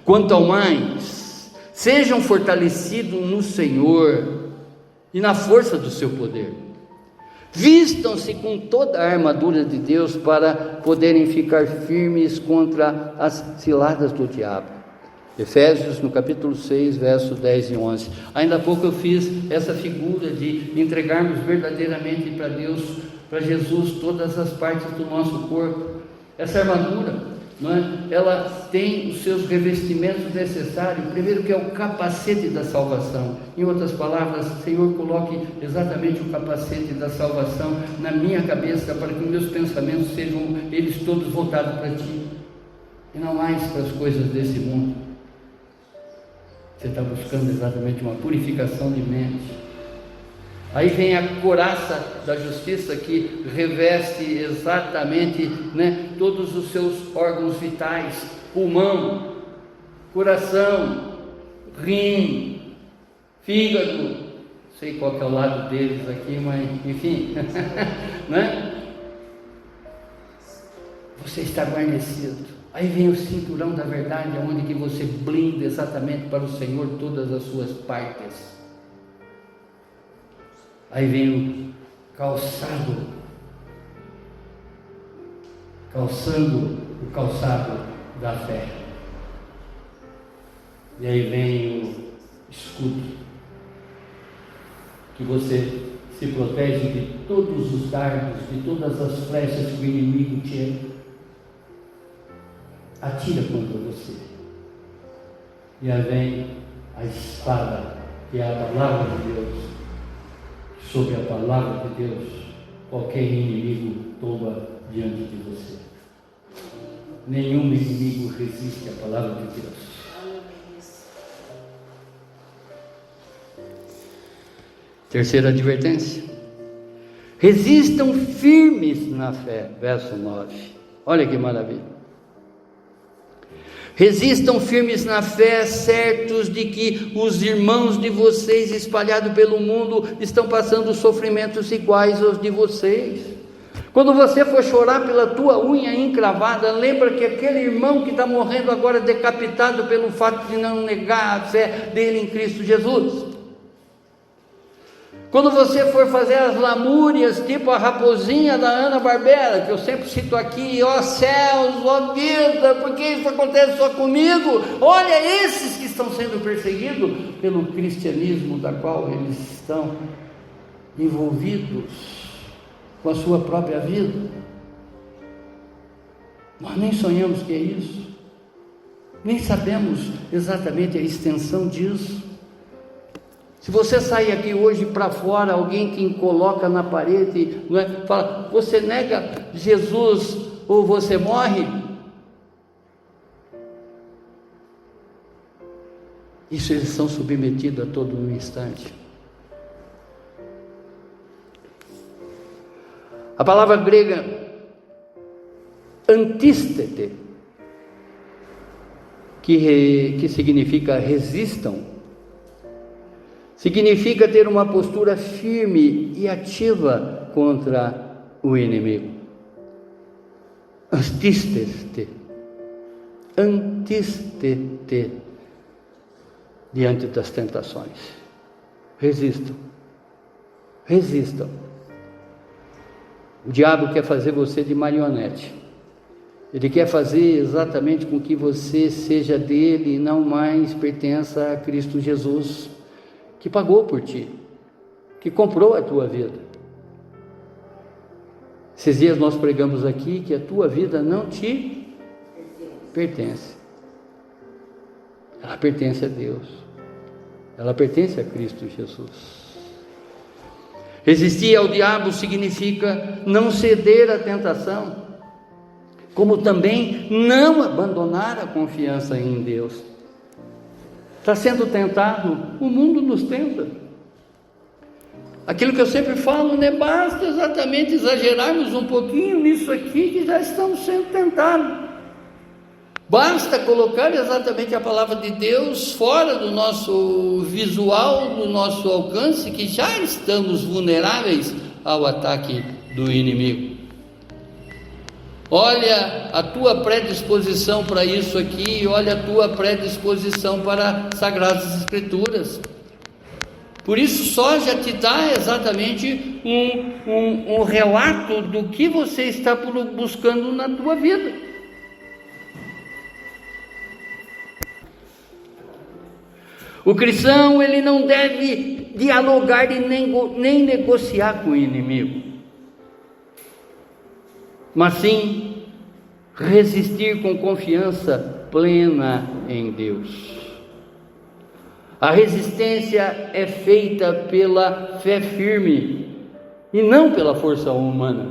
quanto ao mais, sejam fortalecidos no Senhor e na força do seu poder. Vistam-se com toda a armadura de Deus para poderem ficar firmes contra as ciladas do diabo. Efésios, no capítulo 6, versos 10 e 11. Ainda há pouco eu fiz essa figura de entregarmos verdadeiramente para Deus, para Jesus, todas as partes do nosso corpo. Essa armadura, não é? Ela tem os seus revestimentos necessários. Primeiro, que é o capacete da salvação. Em outras palavras, Senhor, coloque exatamente o capacete da salvação na minha cabeça, para que os meus pensamentos sejam eles todos voltados para Ti, e não mais para as coisas desse mundo. Você está buscando exatamente uma purificação de mente. Aí vem a couraça da justiça, que reveste exatamente, né, todos os seus órgãos vitais: pulmão, coração, rim, fígado. Não sei qual que é o lado deles aqui, mas enfim, né? Você está guarnecido. Aí vem o cinturão da verdade, onde que você blinda exatamente para o Senhor todas as suas partes. Aí vem o calçando o calçado da fé. E aí vem o escudo, que você se protege de todos os dardos, de todas as flechas que o inimigo te atira contra você. E aí vem a espada, que é a palavra de Deus. Sobre a palavra de Deus, qualquer inimigo tomba diante de você. Nenhum inimigo resiste à palavra de Deus. Terceira advertência: resistam firmes na fé. Verso 9. Olha que maravilha. Resistam firmes na fé, certos de que os irmãos de vocês espalhados pelo mundo estão passando sofrimentos iguais aos de vocês. Quando você for chorar pela tua unha encravada, lembra que aquele irmão que está morrendo agora decapitado pelo fato de não negar a fé dele em Cristo Jesus. Quando você for fazer as lamúrias, tipo a raposinha da Hanna-Barbera, que eu sempre cito aqui, ó céus, ó vida, por que isso acontece só comigo? Olha esses que estão sendo perseguidos pelo cristianismo da qual eles estão envolvidos com a sua própria vida. Nós nem sonhamos que é isso, nem sabemos exatamente a extensão disso. Se você sair aqui hoje para fora, alguém que coloca na parede, não é? Fala, você nega Jesus ou você morre? Isso eles são submetidos a todo um instante. A palavra grega antístete, que significa resistam, significa ter uma postura firme e ativa contra o inimigo. Antístete, diante das tentações. Resistam. O diabo quer fazer você de marionete. Ele quer fazer exatamente com que você seja dele e não mais pertença a Cristo Jesus, que pagou por ti, que comprou a tua vida. Esses dias nós pregamos aqui que a tua vida não te pertence. Ela pertence a Deus. Ela pertence a Cristo Jesus. Resistir ao diabo significa não ceder à tentação, como também não abandonar a confiança em Deus. Está sendo tentado, o mundo nos tenta. Aquilo que eu sempre falo, né? Basta exatamente exagerarmos um pouquinho nisso aqui que já estamos sendo tentados. Basta colocar exatamente a palavra de Deus fora do nosso visual, do nosso alcance, que já estamos vulneráveis ao ataque do inimigo. Olha a tua predisposição para isso aqui, olha a tua predisposição para as Sagradas Escrituras. Por isso só já te dá exatamente um relato do que você está buscando na tua vida. O cristão, ele não deve dialogar e nem negociar com o inimigo, mas sim resistir com confiança plena em Deus. A resistência é feita pela fé firme e não pela força humana.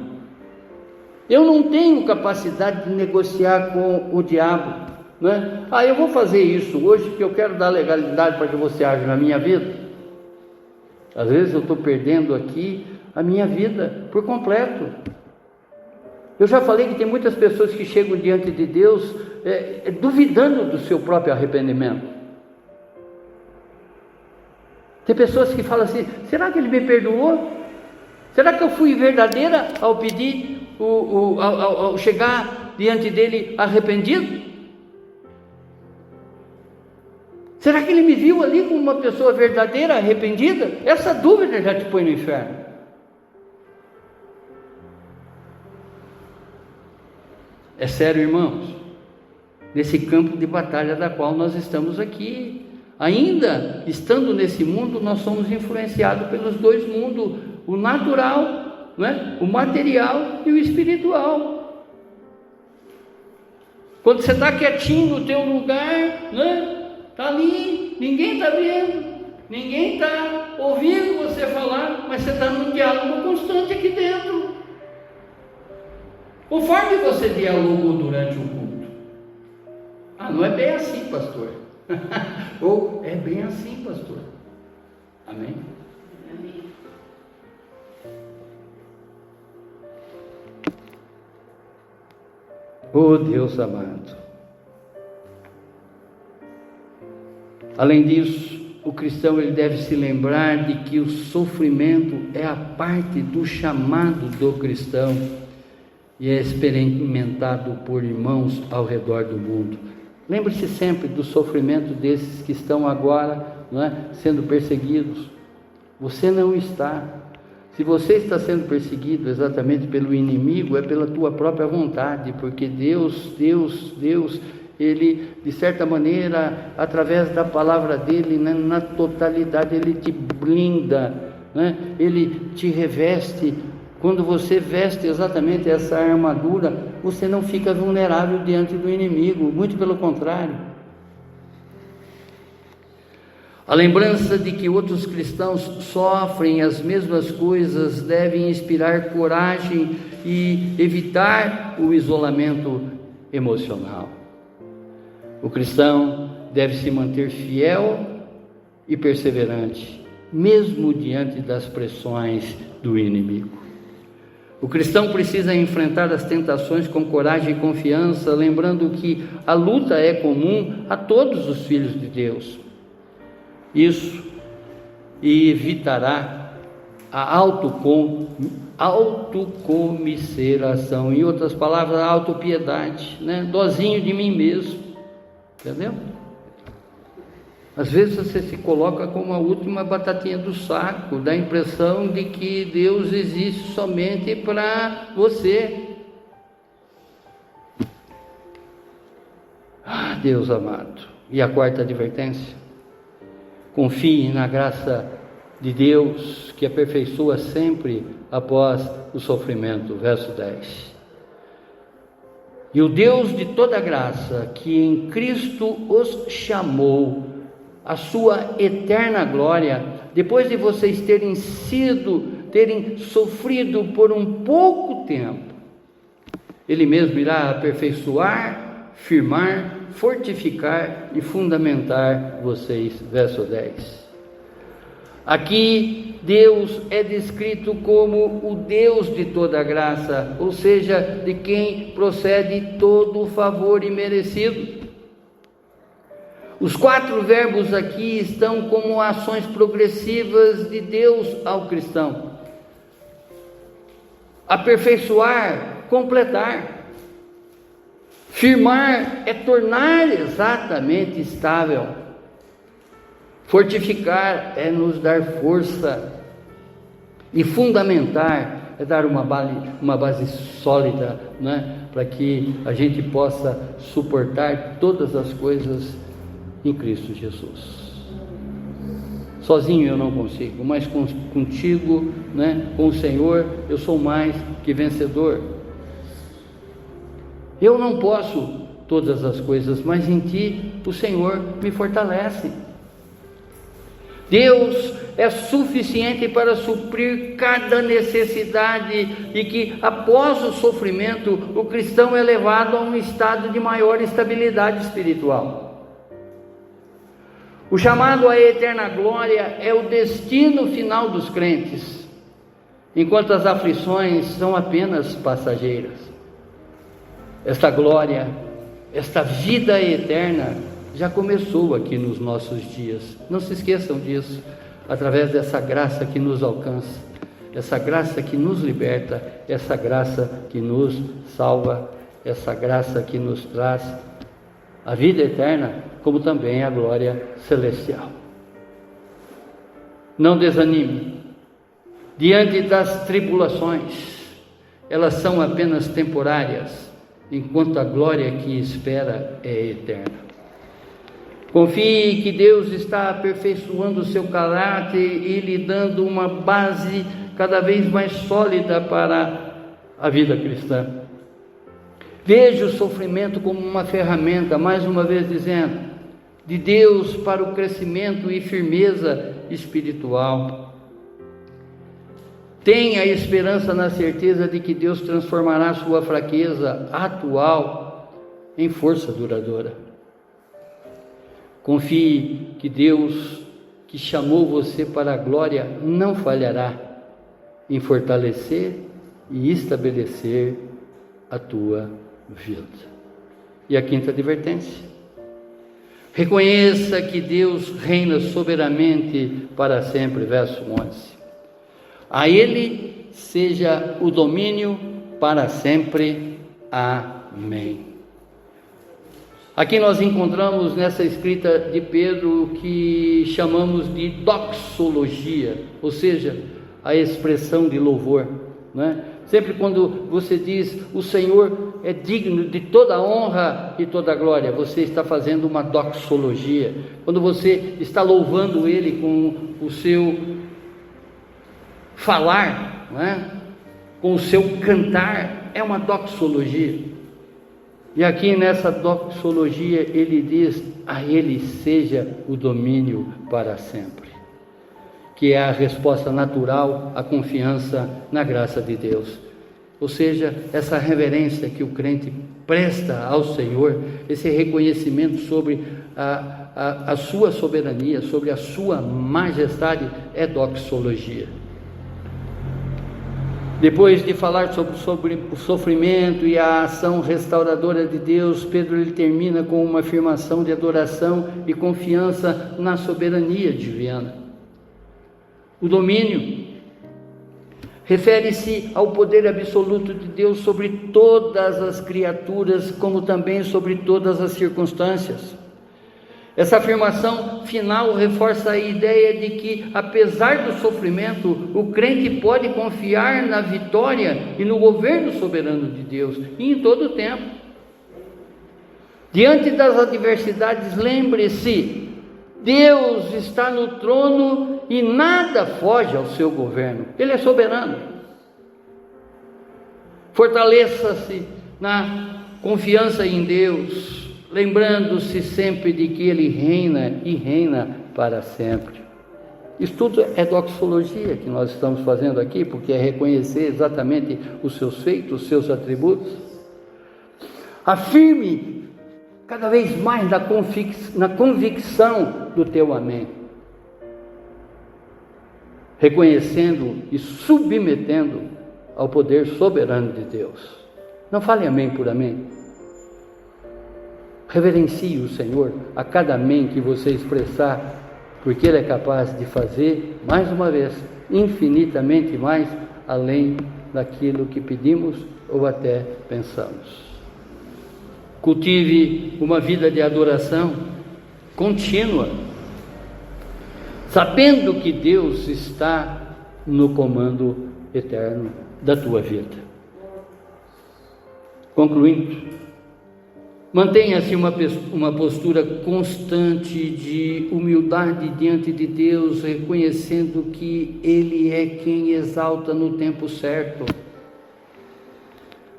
Eu não tenho capacidade de negociar com o diabo, né? Eu vou fazer isso hoje porque eu quero dar legalidade para que você age na minha vida. Às vezes eu estou perdendo aqui a minha vida por completo. Eu já falei que tem muitas pessoas que chegam diante de Deus duvidando do seu próprio arrependimento. Tem pessoas que falam assim, será que Ele me perdoou? Será que eu fui verdadeira ao pedir, ao chegar diante dEle arrependido? Será que Ele me viu ali como uma pessoa verdadeira, arrependida? Essa dúvida já te põe no inferno. É sério, irmãos, nesse campo de batalha da qual nós estamos aqui. Ainda estando nesse mundo, nós somos influenciados pelos dois mundos, o natural, né? O material e o espiritual. Quando você está quietinho no teu lugar, né? Está ali, ninguém está vendo, ninguém está ouvindo você falar, mas você está num diálogo constante aqui dentro. Conforme você dialogou durante o culto. Não é bem assim, pastor. Ou é bem assim, pastor. Amém? Amém. Oh Deus amado, Além disso, o cristão ele deve se lembrar de que o sofrimento é a parte do chamado do cristão e é experimentado por irmãos ao redor do mundo. Lembre-se sempre do sofrimento desses que estão agora, não é, sendo perseguidos. Você não está. Se você está sendo perseguido exatamente pelo inimigo, é pela tua própria vontade, porque Deus, Ele, de certa maneira, através da palavra dEle, né, na totalidade, Ele te blinda, né? Ele te reveste. Quando você veste exatamente essa armadura, você não fica vulnerável diante do inimigo, muito pelo contrário. A lembrança de que outros cristãos sofrem as mesmas coisas deve inspirar coragem e evitar o isolamento emocional. O cristão deve se manter fiel e perseverante, mesmo diante das pressões do inimigo. O cristão precisa enfrentar as tentações com coragem e confiança, lembrando que a luta é comum a todos os filhos de Deus. Isso evitará a autocomiseração, em outras palavras, a autopiedade, né? Dozinho de mim mesmo, entendeu? Às vezes você se coloca como a última batatinha do saco, dá a impressão de que Deus existe somente para você. Ah, Deus amado. E a quarta advertência: confie na graça de Deus, que aperfeiçoa sempre após o sofrimento. Verso 10. E o Deus de toda graça, que em Cristo os chamou a sua eterna glória, depois de vocês terem sofrido por um pouco tempo, Ele mesmo irá aperfeiçoar, firmar, fortificar e fundamentar vocês. Verso 10. Aqui Deus é descrito como o Deus de toda graça, ou seja, de quem procede todo o favor imerecido. Os 4 verbos aqui estão como ações progressivas de Deus ao cristão: aperfeiçoar, completar; firmar é tornar exatamente estável; fortificar é nos dar força; e fundamentar é dar uma base sólida, né, para que a gente possa suportar todas as coisas em Cristo Jesus. Sozinho eu não consigo, mas contigo, né, com o Senhor, eu sou mais que vencedor. Eu não posso todas as coisas, mas em Ti o Senhor me fortalece. Deus é suficiente para suprir cada necessidade, e que após o sofrimento o cristão é levado a um estado de maior estabilidade espiritual. O chamado à eterna glória é o destino final dos crentes, enquanto as aflições são apenas passageiras. Esta glória, esta vida eterna já começou aqui nos nossos dias. Não se esqueçam disso, através dessa graça que nos alcança, essa graça que nos liberta, essa graça que nos salva, essa graça que nos traz a vida eterna, como também a glória celestial. Não desanime diante das tribulações, elas são apenas temporárias, enquanto a glória que espera é eterna. Confie que Deus está aperfeiçoando o seu caráter e lhe dando uma base cada vez mais sólida para a vida cristã. Veja o sofrimento como uma ferramenta, mais uma vez dizendo, de Deus para o crescimento e firmeza espiritual. Tenha esperança na certeza de que Deus transformará sua fraqueza atual em força duradoura. Confie que Deus, que chamou você para a glória, não falhará em fortalecer e estabelecer a tua vida. E a quinta advertência: Reconheça que Deus reina soberanamente para sempre. Verso 11. A Ele seja o domínio para sempre. Amém. Aqui nós encontramos nessa escrita de Pedro o que chamamos de doxologia, ou seja, a expressão de louvor, né? Sempre quando você diz o Senhor é digno de toda honra e toda glória, você está fazendo uma doxologia. Quando você está louvando Ele com o seu falar, né? Com o seu cantar, é uma doxologia. E aqui nessa doxologia ele diz: a Ele seja o domínio para sempre, que é a resposta natural à confiança na graça de Deus. Ou seja, essa reverência que o crente presta ao Senhor, esse reconhecimento sobre a sua soberania, sobre a sua majestade, é doxologia. Depois de falar sobre o sofrimento e a ação restauradora de Deus, Pedro ele termina com uma afirmação de adoração e confiança na soberania divina. O domínio refere-se ao poder absoluto de Deus sobre todas as criaturas, como também sobre todas as circunstâncias. Essa afirmação final reforça a ideia de que, apesar do sofrimento, o crente pode confiar na vitória e no governo soberano de Deus, e em todo o tempo. Diante das adversidades, lembre-se, Deus está no trono e nada foge ao seu governo. Ele é soberano. Fortaleça-se na confiança em Deus, lembrando-se sempre de que Ele reina e reina para sempre. Isso tudo é doxologia que nós estamos fazendo aqui, porque é reconhecer exatamente os seus feitos, os seus atributos. Afirme cada vez mais na convicção do teu amém, reconhecendo e submetendo ao poder soberano de Deus. Não fale amém por amém. Reverencie o Senhor a cada amém que você expressar, porque Ele é capaz de fazer, mais uma vez, infinitamente mais, além daquilo que pedimos ou até pensamos. Cultive uma vida de adoração contínua, sabendo que Deus está no comando eterno da tua vida. Concluindo, mantenha-se uma postura constante de humildade diante de Deus, reconhecendo que Ele é quem exalta no tempo certo.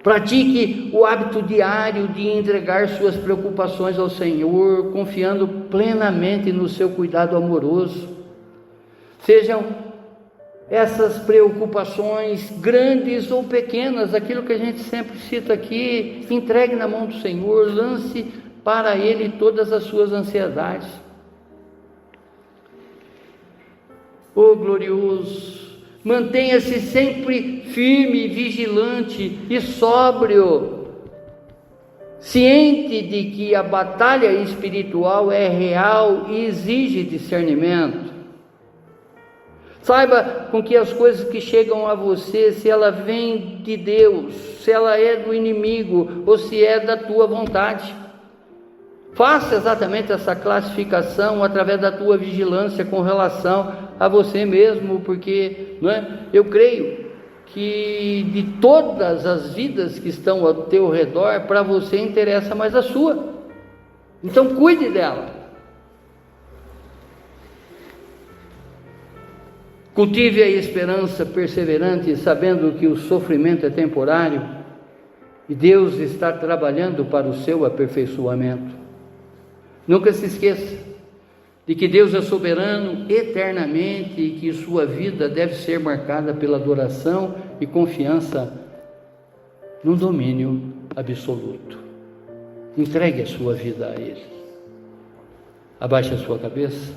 Pratique o hábito diário de entregar suas preocupações ao Senhor, confiando plenamente no seu cuidado amoroso. Sejam essas preocupações grandes ou pequenas, aquilo que a gente sempre cita aqui, entregue na mão do Senhor, lance para Ele todas as suas ansiedades. Oh glorioso! Mantenha-se sempre firme, vigilante e sóbrio, ciente de que a batalha espiritual é real e exige discernimento. Saiba com que as coisas que chegam a você, se ela vem de Deus, se ela é do inimigo ou se é da tua vontade. Faça exatamente essa classificação através da tua vigilância com relação a você mesmo, porque eu creio que de todas as vidas que estão ao teu redor, para você interessa mais a sua. Então cuide dela. Cultive a esperança perseverante, sabendo que o sofrimento é temporário e Deus está trabalhando para o seu aperfeiçoamento. Nunca se esqueça de que Deus é soberano eternamente e que sua vida deve ser marcada pela adoração e confiança no domínio absoluto. Entregue a sua vida a Ele. Abaixe a sua cabeça,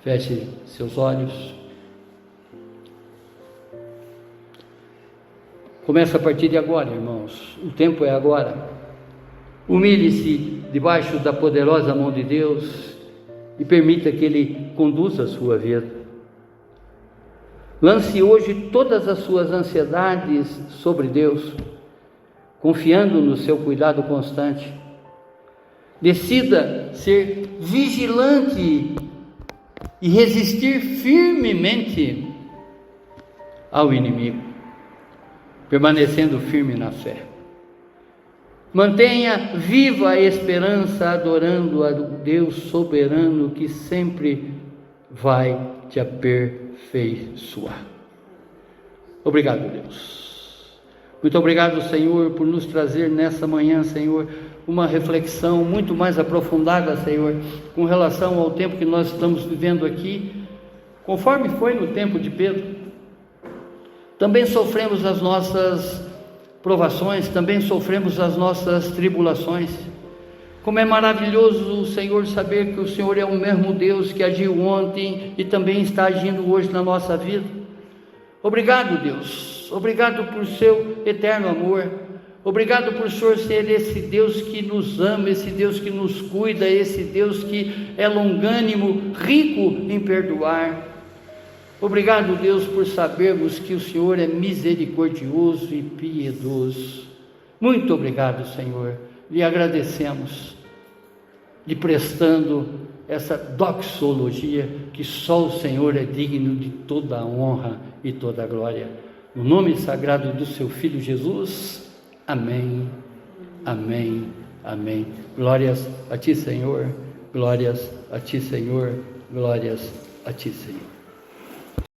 feche seus olhos. Começa a partir de agora, irmãos. O tempo é agora. Humilhe-se debaixo da poderosa mão de Deus e permita que Ele conduza a sua vida. Lance hoje todas as suas ansiedades sobre Deus, confiando no seu cuidado constante. Decida ser vigilante e resistir firmemente ao inimigo, permanecendo firme na fé. Mantenha viva a esperança, adorando a Deus soberano que sempre vai te aperfeiçoar. Obrigado, Deus. Muito obrigado, Senhor, por nos trazer nessa manhã, Senhor, uma reflexão muito mais aprofundada, Senhor, com relação ao tempo que nós estamos vivendo aqui, conforme foi no tempo de Pedro. Também sofremos as nossas provações, também sofremos as nossas tribulações. Como é maravilhoso, Senhor, saber que o Senhor é o mesmo Deus que agiu ontem e também está agindo hoje na nossa vida. Obrigado, Deus. Obrigado por seu eterno amor. Obrigado por o Senhor ser esse Deus que nos ama, esse Deus que nos cuida, esse Deus que é longânimo, rico em perdoar. Obrigado, Deus, por sabermos que o Senhor é misericordioso e piedoso. Muito obrigado, Senhor. Lhe agradecemos, lhe prestando essa doxologia, que só o Senhor é digno de toda a honra e toda a glória. No nome sagrado do seu Filho Jesus. Amém, amém, amém. Glórias a ti, Senhor. Glórias a ti, Senhor. Glórias a ti, Senhor.